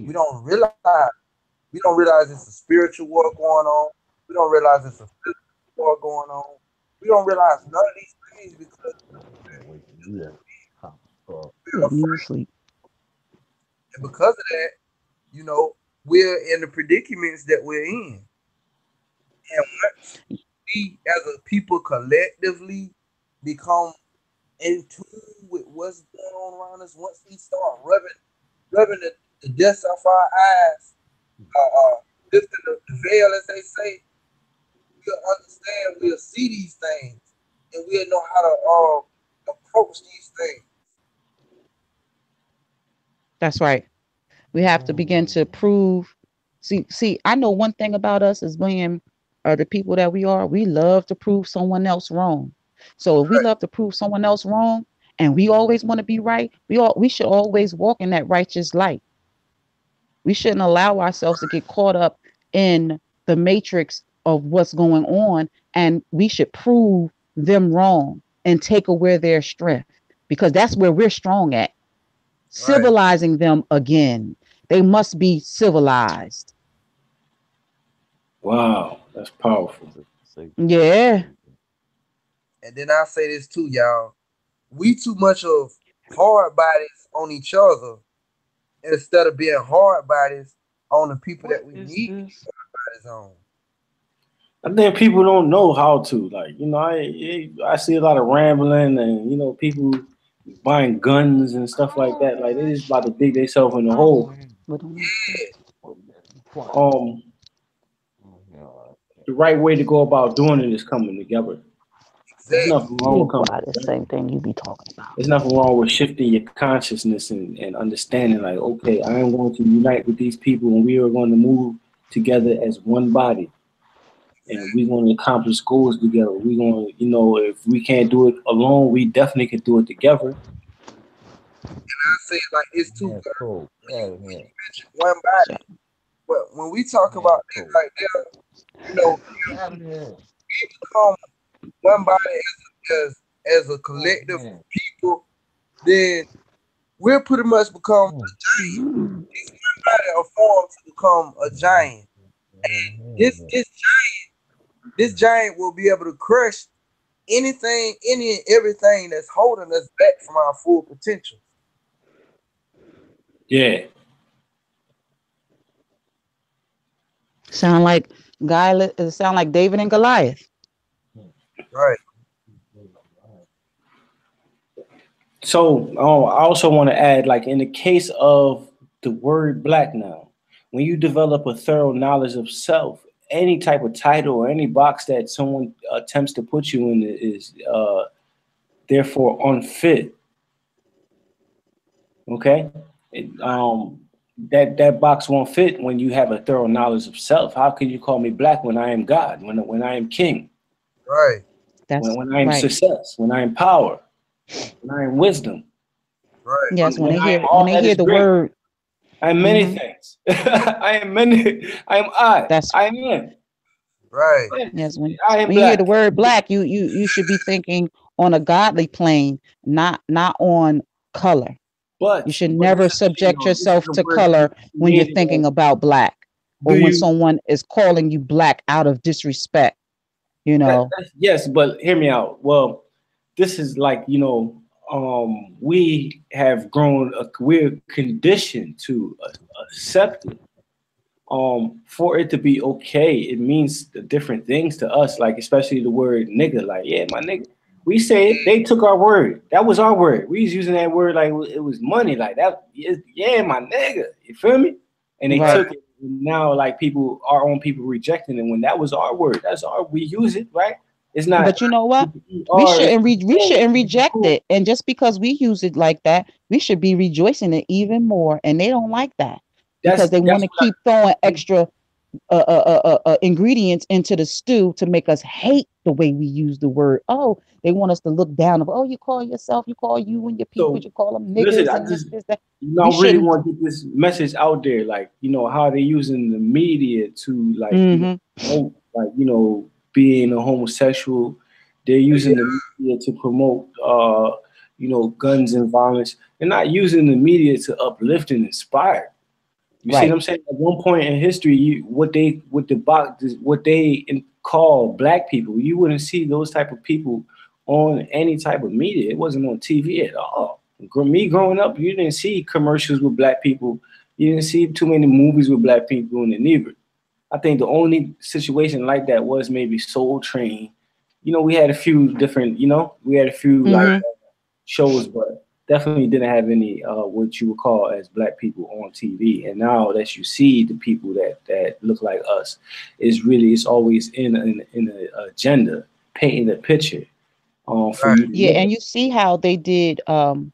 We don't realize it's a spiritual war going on. We don't realize it's a physical war going on. We don't realize none of these things because we're afraid. And because of that, we're in the predicaments that we're in. And once we as a people collectively become in tune with what's going on around us, once we start rubbing the dust off our eyes, lifting the veil, as they say, we'll understand, we'll see these things, and we'll know how to approach these things. That's right. We have to begin to prove. See, I know one thing about us as being the people that we are. We love to prove someone else wrong. So if we love to prove someone else wrong, and we always want to be right, we should always walk in that righteous light. We shouldn't allow ourselves to get caught up in the matrix of what's going on, and we should prove them wrong and take away their strength, because that's where we're strong at. Civilizing them again. They must be civilized. Wow, that's powerful. Yeah. And then I'll say this too, y'all. We too much of hard bodies on each other instead of being hard bodies on the people that we need to be hard bodies on. I think people don't know how to. Like, I see a lot of rambling and people buying guns and stuff like that. Like they just about to dig themselves in the hole. The right way to go about doing it is coming together. There's nothing wrong with coming. The same thing you be talking about. There's nothing wrong with shifting your consciousness and understanding. Like, okay, I am going to unite with these people, and we are going to move together as one body, and we're going to accomplish goals together. We're going to, if we can't do it alone, we definitely can do it together. And I say like it's too good. When you mention one body, but when we talk about things like that, we become one body as as a collective people, then we'll pretty much become a giant. If everybody formed to become a giant, and this giant will be able to crush anything, any and everything that's holding us back from our full potential. Yeah. Sound like sound like David and Goliath. Right. So I also want to add, like in the case of the word black now, when you develop a thorough knowledge of self, any type of title or any box that someone attempts to put you in is therefore unfit. Okay? That box won't fit when you have a thorough knowledge of self. How can you call me black when I am God, when I am king? Right. When I am success, when I am power, when I am wisdom. Right. Yes, when they hear the word, I am many things. I am many. I am I. That's I am in. Right. Yes, when I am you hear black. the word black, you should be thinking on a godly plane, not on color. But you should never subject yourself to color when you're thinking about black, or when someone is calling you black out of disrespect. You know. Yes, but hear me out. Well, this is like, we have grown. We're conditioned to accept it. For it to be okay, it means the different things to us. Like especially the word nigga. Like, yeah, my nigga. We say it. They took our word. That was our word. We was using that word like it was money. Like that. Yeah, my nigga. You feel me? And they took it. Now, like our own people rejecting it when that was our word. We use it, right? It's not. But you know what? We shouldn't reject it. And just because we use it like that, we should be rejoicing it even more. And they don't like that because they want to keep throwing extra ingredients into the stew to make us hate the way we use the word. Oh, they want us to look down of, oh, you call you and your people, you call them niggas and this, that. I really want to get this message out there, like, how they're using the media to like, being a homosexual. They're using the media to promote guns and violence. They're not using the media to uplift and inspire. You see what I'm saying? At one point in history, what they call black people, you wouldn't see those type of people on any type of media. It wasn't on TV at all. Me growing up, you didn't see commercials with black people. You didn't see too many movies with black people in it neither. I think the only situation like that was maybe Soul Train. We had a few different, like shows, but definitely didn't have any what you would call as black people on TV. And now that you see the people that look like us, it's always in an agenda, painting a picture. And you see how they did Bill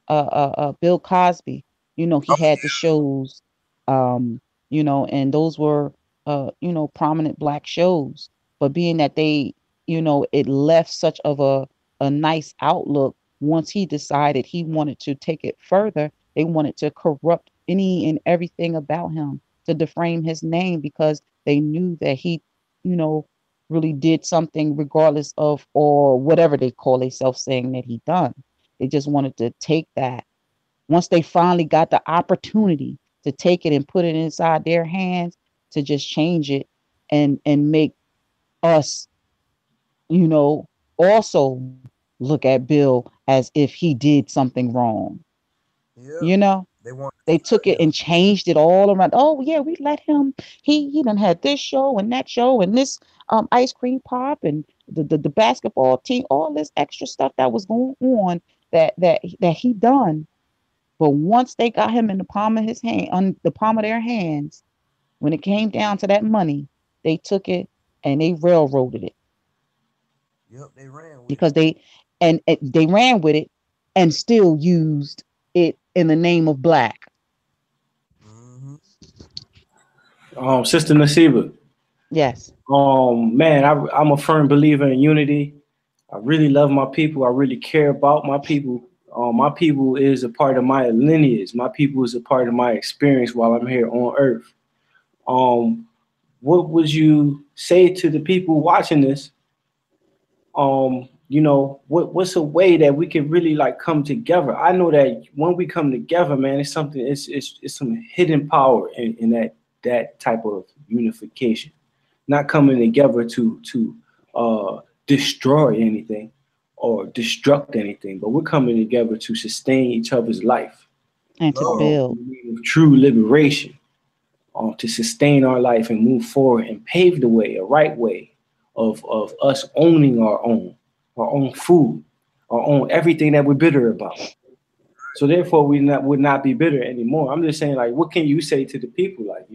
Cosby. He had the shows, and those were prominent black shows. But being that they, it left such of a nice outlook. Once he decided he wanted to take it further, they wanted to corrupt any and everything about him, to defame his name, because they knew that he, really did something regardless of, or whatever they call themselves saying that he done. They just wanted to take that. Once they finally got the opportunity to take it and put it inside their hands, to just change it and make us, also look at Bill as if he did something wrong. They took it and changed it all around. Oh yeah, we let him. He done had this show and that show and this ice cream pop and the basketball team. All this extra stuff that was going on that he done. But once they got him in the palm of his hand, on the palm of their hands, when it came down to that money, they took it and they railroaded it. Yep, they ran with because they ran with it and still used it in the name of black. Sister Nasiba. Yes. Man, I'm a firm believer in unity. I really love my people. I really care about my people. My people is a part of my lineage. My people is a part of my experience while I'm here on earth. What would you say to the people watching this you know, what's a way that we can really like come together? I know that when we come together, man, it's something. It's some hidden power in that type of unification. Not coming together to destroy anything or destruct anything, but we're coming together to sustain each other's life. And to build. True liberation, to sustain our life and move forward and pave the way, a right way of us owning our own food, our own everything that we're bitter about. So therefore, would not be bitter anymore. I'm just saying, like, what can you say to the people? Like,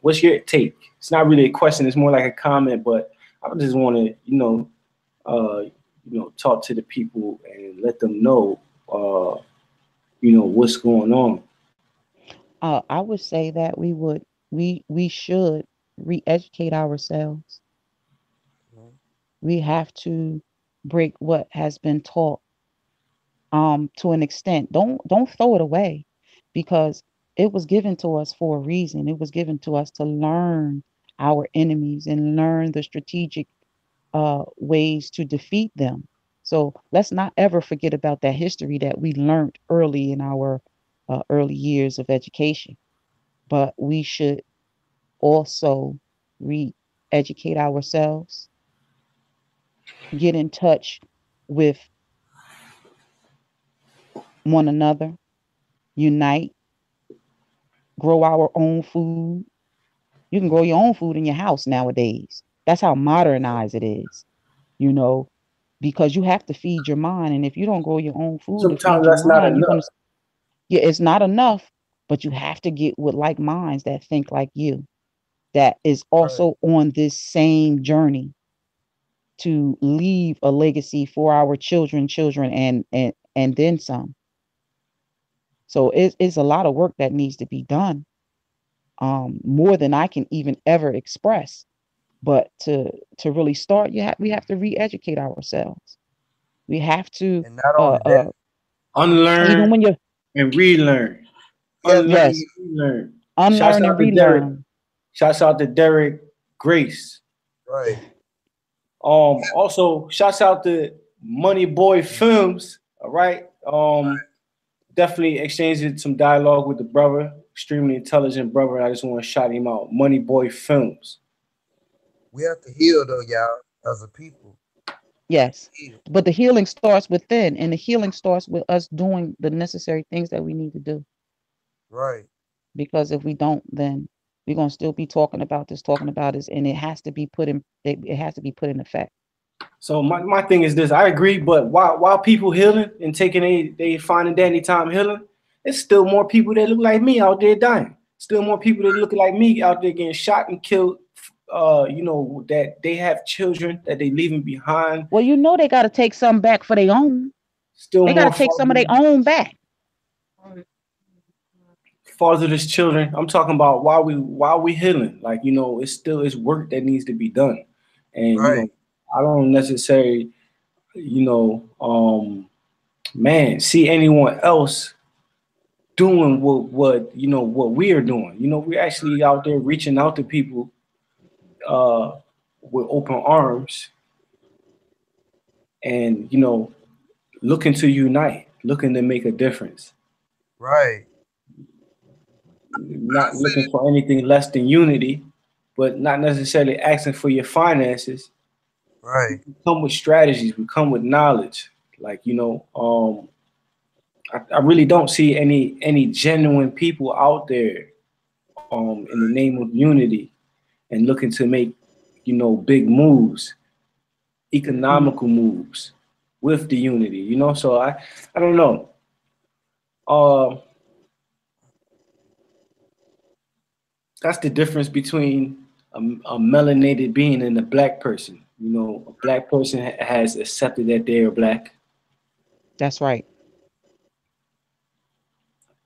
what's your take? It's not really a question. It's more like a comment. But I just want to, talk to the people and let them know, what's going on. I would say that we should re-educate ourselves. We have to break what has been taught to an extent. Don't throw it away, because it was given to us for a reason. It was given to us to learn our enemies and learn the strategic ways to defeat them. So let's not ever forget about that history that we learned early in our early years of education. But we should also re-educate ourselves, get in touch with one another, unite, grow our own food. You can grow your own food in your house nowadays. That's how modernized it is, because you have to feed your mind. And if you don't grow your own food to feed your mind, it's not enough, but you have to get with like minds that think like you, that is also on this same journey to leave a legacy for our children, and then some. So it's a lot of work that needs to be done, more than I can even ever express. But to really start, we have to re-educate ourselves. We have to unlearn, even when you're and relearn. Yes. Relearn. Unlearn and relearn. Shouts out to Derek Grace. Right. Also, shouts out to Money Boy Films. All right. Definitely exchanged some dialogue with the brother. Extremely intelligent brother. I just want to shout him out. Money Boy Films. We have to heal though, y'all, as a people. Yes. But the healing starts within, and the healing starts with us doing the necessary things that we need to do. Right. Because if we don't, then we're gonna still be talking about this, and it has to be put in effect. So my thing is this: I agree, but while people healing and taking they finding dandy time healing, it's still more people that look like me out there dying. Still more people that look like me out there getting shot and killed. That they have children that they leaving behind. Well, they got to take some back for their own. They got to take some of their own back. Fatherless children. I'm talking about while we healing. Like, it's work that needs to be done, and I don't necessarily, see anyone else doing what we are doing. We're actually out there reaching out to people with open arms, and looking to unite, looking to make a difference. Right. Not looking for anything less than unity, but not necessarily asking for your finances. Right. We come with strategies. We come with knowledge. Like, I really don't see any genuine people out there in the name of unity and looking to make, big moves, economical moves with the unity, So I don't know. That's the difference between a melanated being and a black person. A black person has accepted that they are black. That's right.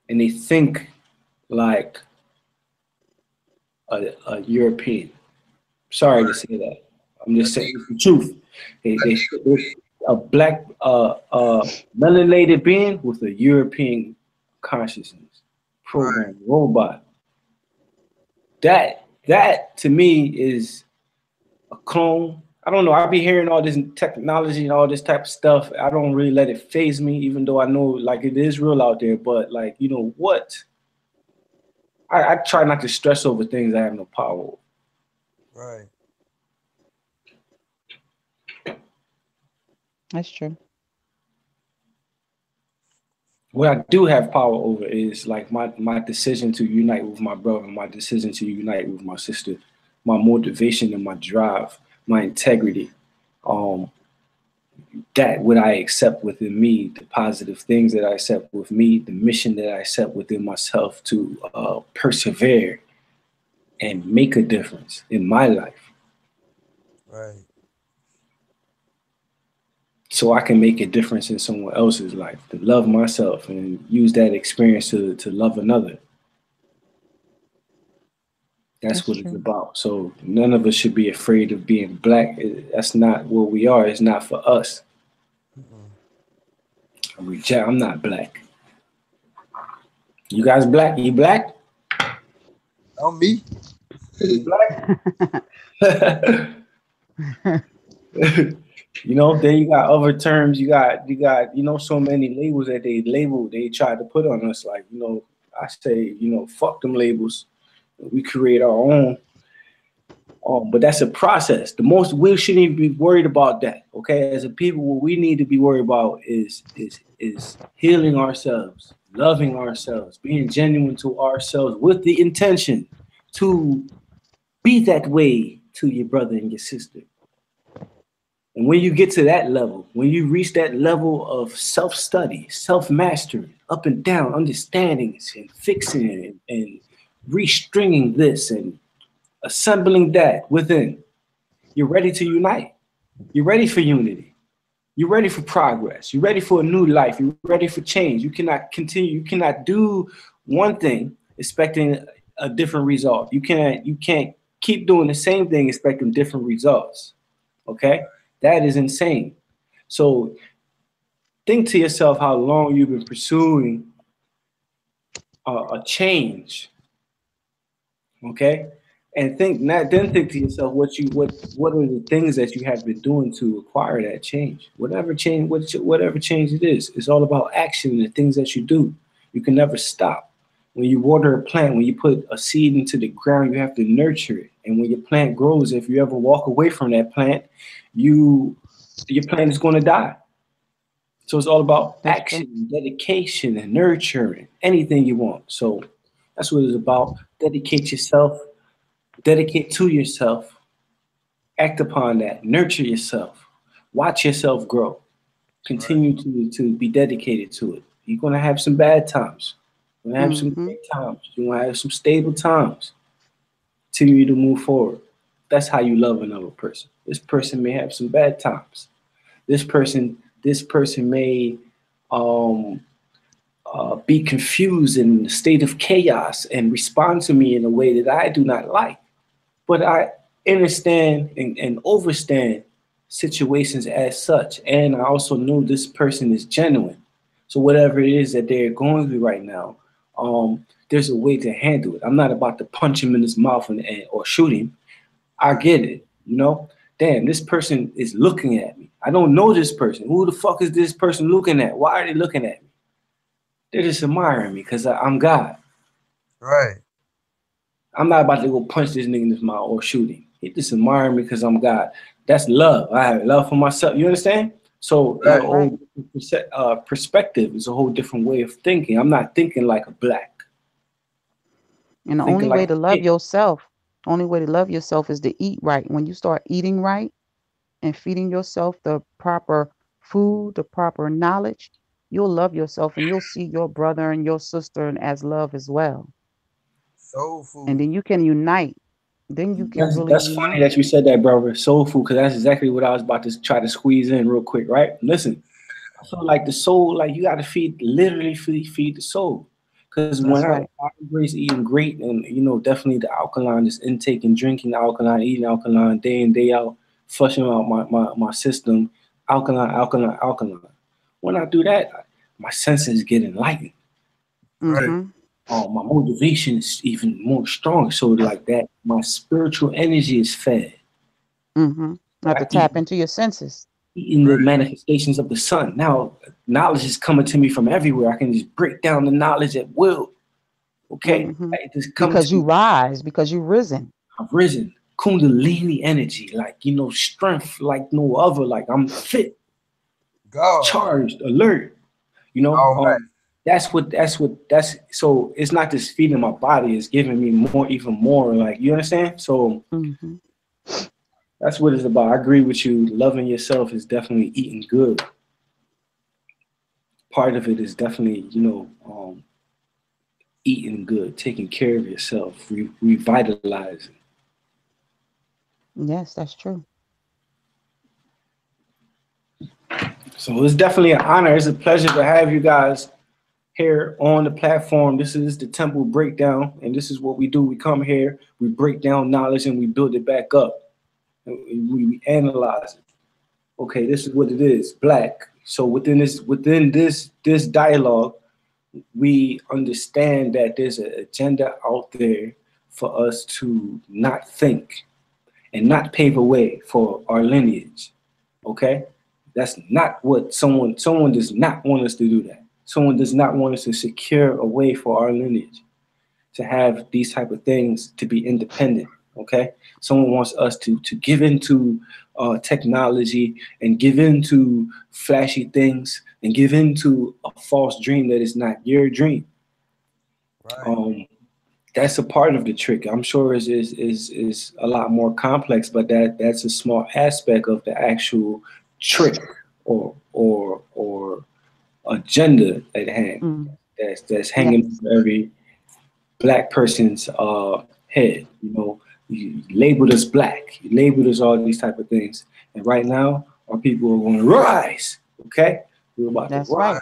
And they think like a European. Sorry to say that. I'm just saying the truth. A black melanated being with a European consciousness, program, robot. That to me is a clone. I don't know. I be hearing all this technology and all this type of stuff. I don't really let it phase me, even though I know like it is real out there. But like, you know what? I try not to stress over things I have no power over. Right. That's true. What I do have power over is like my decision to unite with my brother, my decision to unite with my sister, my motivation and my drive, my integrity. That what I accept within me, the positive things that I accept with me, the mission that I accept within myself to persevere and make a difference in my life. Right. So I can make a difference in someone else's life, to love myself and use that experience to love another. That's what true. it's about. So none of us should be afraid of being black. That's not what we are. It's not for us. I'm not black. You guys black? You black? On me. You black? You know, then you got other terms. You got, you know, so many labels that they try to put on us. Like, you know, I say, you know, fuck them labels. We create our own. But that's a process. We shouldn't even be worried about that. Okay, as a people, what we need to be worried about is healing ourselves, loving ourselves, being genuine to ourselves with the intention to be that way to your brother and your sister. And when you get to that level, when you reach that level of self-study, self-mastery, up and down, understanding and fixing it and restringing this and assembling that within, you're ready to unite. You're ready for unity. You're ready for progress. You're ready for a new life. You're ready for change. You cannot continue. You cannot do one thing expecting a different result. You can't keep doing the same thing expecting different results. Okay? That is insane. So think to yourself how long you've been pursuing a change. Okay? And think to yourself what are the things that you have been doing to acquire that change. Whatever change it is, it's all about action and the things that you do. You can never stop. When you water a plant, when you put a seed into the ground, you have to nurture it. And when your plant grows, if you ever walk away from that plant, your plant is going to die. So it's all about action, dedication, and nurturing anything you want. So that's what it's about. Dedicate yourself. Dedicate to yourself, act upon that, nurture yourself, watch yourself grow, continue to be dedicated to it. You're going to have some bad times. You're going to have some great times. You're going to have some stable times. Continue to move forward. That's how you love another person. This person may have some bad times. This person may be confused in a state of chaos and respond to me in a way that I do not like. But I understand and overstand situations as such. And I also know this person is genuine. So whatever it is that they're going through right now, there's a way to handle it. I'm not about to punch him in his mouth or shoot him. I get it, you know? Damn, this person is looking at me. I don't know this person. Who the fuck is this person looking at? Why are they looking at me? They're just admiring me because I'm God. Right. I'm not about to go punch this nigga in his mouth or shoot him. He just admire me because I'm God. That's love. I have love for myself. You understand? So my whole perspective is a whole different way of thinking. I'm not thinking like a black. And the only way to love yourself, is to eat right. When you start eating right and feeding yourself the proper food, the proper knowledge, you'll love yourself and you'll see your brother and your sister as love as well. Soul food. And then you can unite. Then you can That's funny that you said that, brother. Soul food, because that's exactly what I was about to try to squeeze in real quick, right? Listen, I feel like the soul, like you got to literally feed the soul. Because when I embrace eating great and, you know, definitely the alkaline, just intake and drinking alkaline, eating alkaline day in, day out, flushing out my system, alkaline. When I do that, my senses get enlightened. Right. My motivation is even more strong. So like that, my spiritual energy is fed. You have to tap into your senses. In the manifestations of the sun. Now, knowledge is coming to me from everywhere. I can just break down the knowledge at will. Okay? Like, because you rise, because you've risen. I've risen. Kundalini energy, like, you know, strength like no other. Like, I'm fit, charged, alert. You know, that's so it's not just feeding my body, it's giving me more, even more, like, you understand? So that's what it's about. I agree with you. Loving yourself is definitely eating good. Part of it is definitely, you know, eating good, taking care of yourself, revitalizing. Yes, that's true. So it's definitely an honor. It's a pleasure to have you guys here on the platform. This is the Temple Breakdown, and this is what we do. We come here, we break down knowledge, and we build it back up. We analyze it. Okay, this is what it is. Black. So within this dialogue, we understand that there's an agenda out there for us to not think and not pave a way for our lineage. Okay, that's not what someone does not want us to do that. Someone does not want us to secure a way for our lineage to have these type of things, to be independent. Okay, someone wants us to give into technology and give into flashy things and give into a false dream that is not your dream. Right. That's a part of the trick. I'm sure is a lot more complex, but that's a small aspect of the actual trick or agenda at hand that's hanging over every Black person's head. You know, you labeled us Black, you labeled us all these type of things, and right now our people are going to rise. Okay, we're about to rise. Right.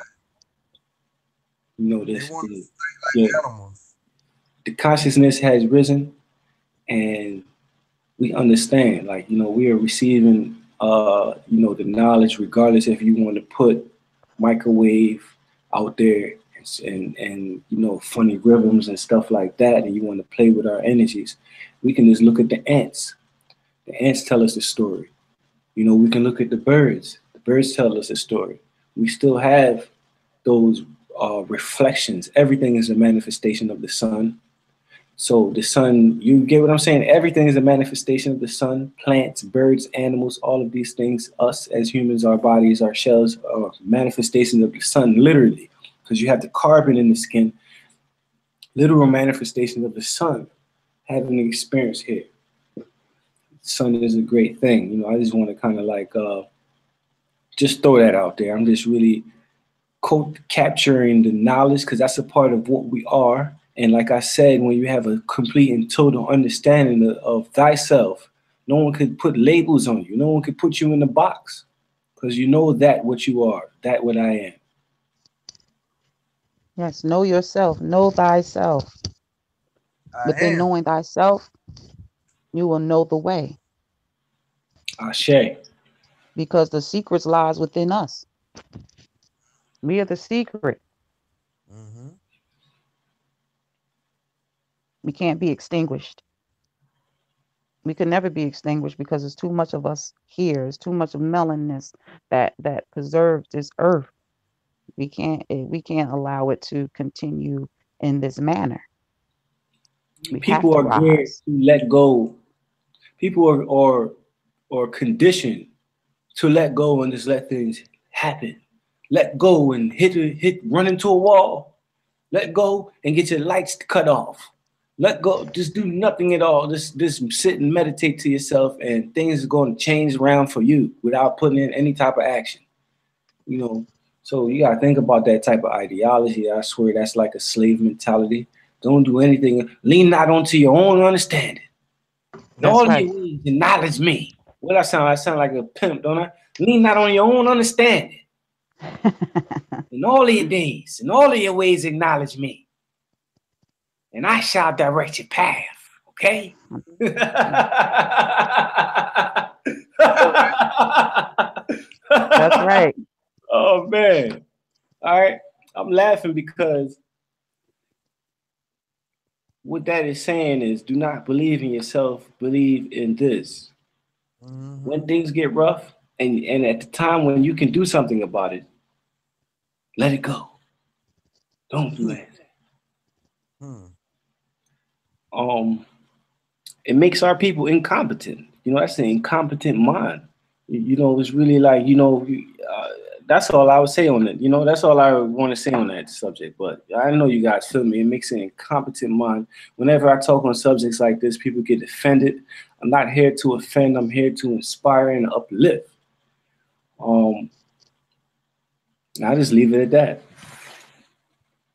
You know this. The consciousness has risen, and we understand. Like, you know, we are receiving, you know, the knowledge, regardless if you want to put microwave out there and you know, funny rhythms and stuff like that, and you want to play with our energies. We can just look at the ants. The ants tell us the story. You know, we can look at the birds. The birds tell us a story. We still have those reflections. Everything is a manifestation of the sun. So the sun, you get what I'm saying? Everything is a manifestation of the sun. Plants, birds, animals, all of these things, us as humans, our bodies, our shells, are manifestations of the sun, literally. Because you have the carbon in the skin, literal manifestations of the sun, having an experience here. The sun is a great thing. You know, I just want to kind of like just throw that out there. I'm just really capturing the knowledge, because that's a part of what we are. And like I said, when you have a complete and total understanding of thyself, no one could put labels on you. No one could put you in the box, because you know that what you are, that what I am. Yes, know yourself, know thyself. Within knowing thyself, you will know the way. Ashe. Because the secrets lies within us. We are the secret. We can't be extinguished. We can never be extinguished because there's too much of us here. There's too much of melanin that preserves this earth. We can't allow it to continue in this manner. People are geared to let go. People are conditioned to let go and just let things happen. Let go and run into a wall. Let go and get your lights cut off. Let go, just do nothing at all. Just sit and meditate to yourself, and things are going to change around for you without putting in any type of action. You know, so you got to think about that type of ideology. I swear that's like a slave mentality. Don't do anything. Lean not onto your own understanding. All right. Your ways acknowledge me. What I sound? I sound like a pimp, don't I? Lean not on your own understanding. In all of your days, in all of your ways, acknowledge me. And I shall direct your path, okay? That's right. Oh, man. All right. I'm laughing because what that is saying is, do not believe in yourself, believe in this. When things get rough, and at the time when you can do something about it, let it go. Don't do anything. Um, it makes our people incompetent. You know, that's an incompetent mind. You know, it's really like, you know, that's all I would say on it. You know, that's all I want to say on that subject. But I know you guys feel me. It makes an incompetent mind. Whenever I talk on subjects like this, people get offended. I'm not here to offend. I'm here to inspire and uplift. Um, I just leave it at that.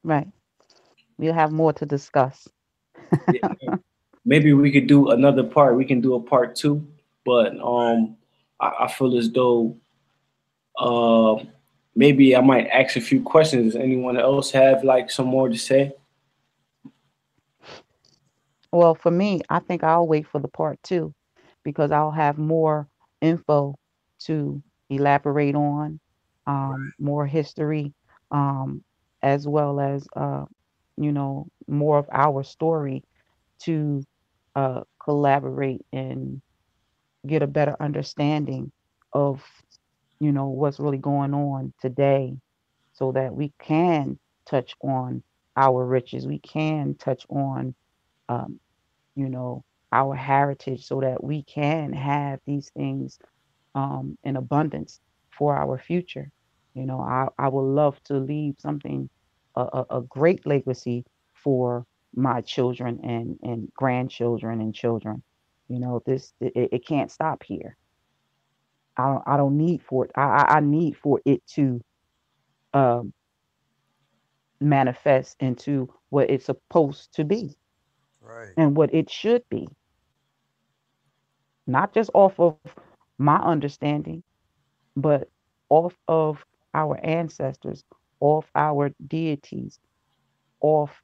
Right. We'll have more to discuss. Yeah, maybe we could do another part. We can do a part two, but I feel as though uh, maybe I might ask a few questions. Does anyone else have like some more to say? Well, for me, I think I'll wait for the part two because I'll have more info to elaborate on, more history, um, as well as, more of our story to collaborate and get a better understanding of, what's really going on today so that we can touch on our riches. We can touch on, um, you know, our heritage so that we can have these things in abundance for our future. I would love to leave something, a great legacy for my children and grandchildren and children. It can't stop here. I don't need for it. I need for it to um, manifest into what it's supposed to be and what it should be, not just off of my understanding, but off of our ancestors, off our deities, off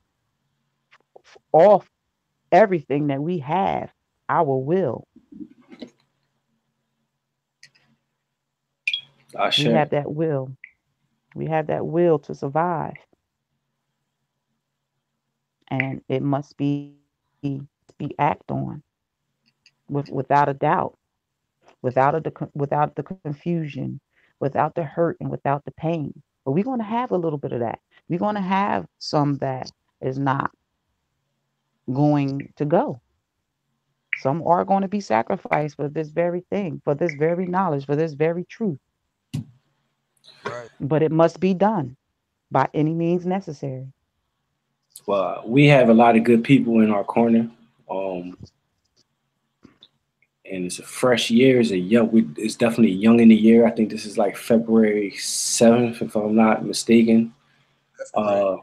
off everything that we have, our will. We Ashe. have that will. We have that will to survive, and it must be act on without a doubt, without the confusion, without the hurt, and without the pain. But we're going to have a little bit of that. We're going to have some that is not going to go. Some are going to be sacrificed for this very thing, for this very knowledge, for this very truth. But it must be done by any means necessary. Well, we have a lot of good people in our corner. Um, and it's a fresh year. It's definitely young in the year. I think this is like February 7th, if I'm not mistaken. Uh,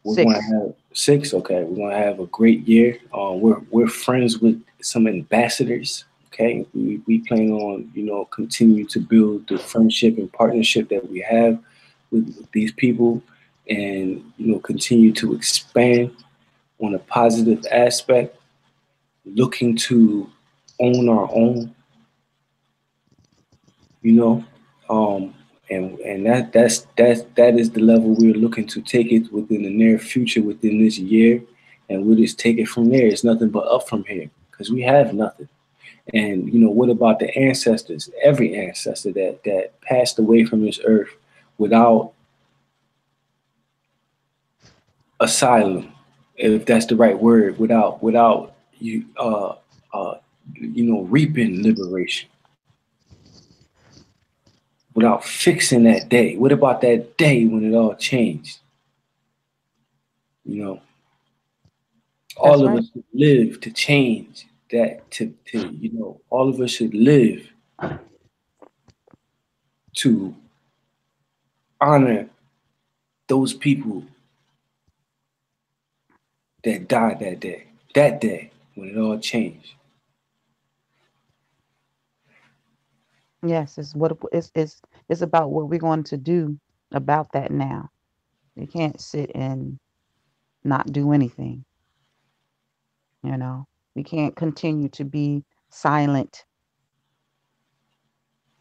we're going to 6. have six. Okay, we're going to have a great year. We're friends with some ambassadors. Okay, we plan on continue to build the friendship and partnership that we have with these people, and continue to expand on a positive aspect, looking to own our own, you know, um, and that is the level we're looking to take it within the near future, within this year, and we'll just take it from there. It's nothing but up from here because we have nothing. And what about the ancestors? Every ancestor that passed away from this earth without asylum, if that's the right word, without you uh reaping liberation, without fixing that day. What about that day when it all changed? You know, all That's of right. us should live to change that. All of us should live to honor those people that died that day. That day when it all changed. Yes, it's about what we're going to do about that now. You can't sit and not do anything, you know. We can't continue to be silent.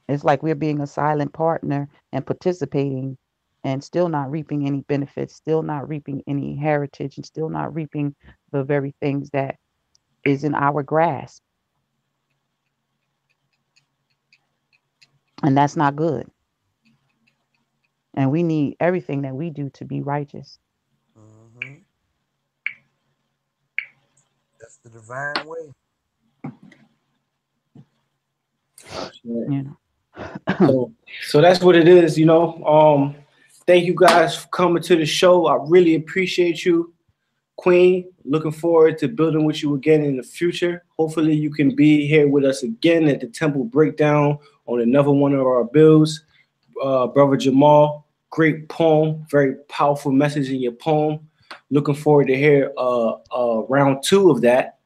It's like we're being a silent partner and participating and still not reaping any benefits, still not reaping any heritage, and still not reaping the very things that is in our grasp. And that's not good. And we need everything that we do to be righteous. Mm-hmm. That's the divine way. You know. So that's what it is, you know. Thank you guys for coming to the show. I really appreciate you, Queen. Looking forward to building with you again in the future. Hopefully you can be here with us again at the Temple Breakdown on another one of our bills. Brother Jamal, great poem, very powerful message in your poem. Looking forward to hear round 2 of that.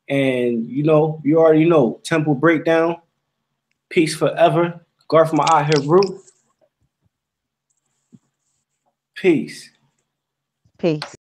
And you know, you already know, Temple Breakdown, peace forever. Garth Heru. Peace. Peace.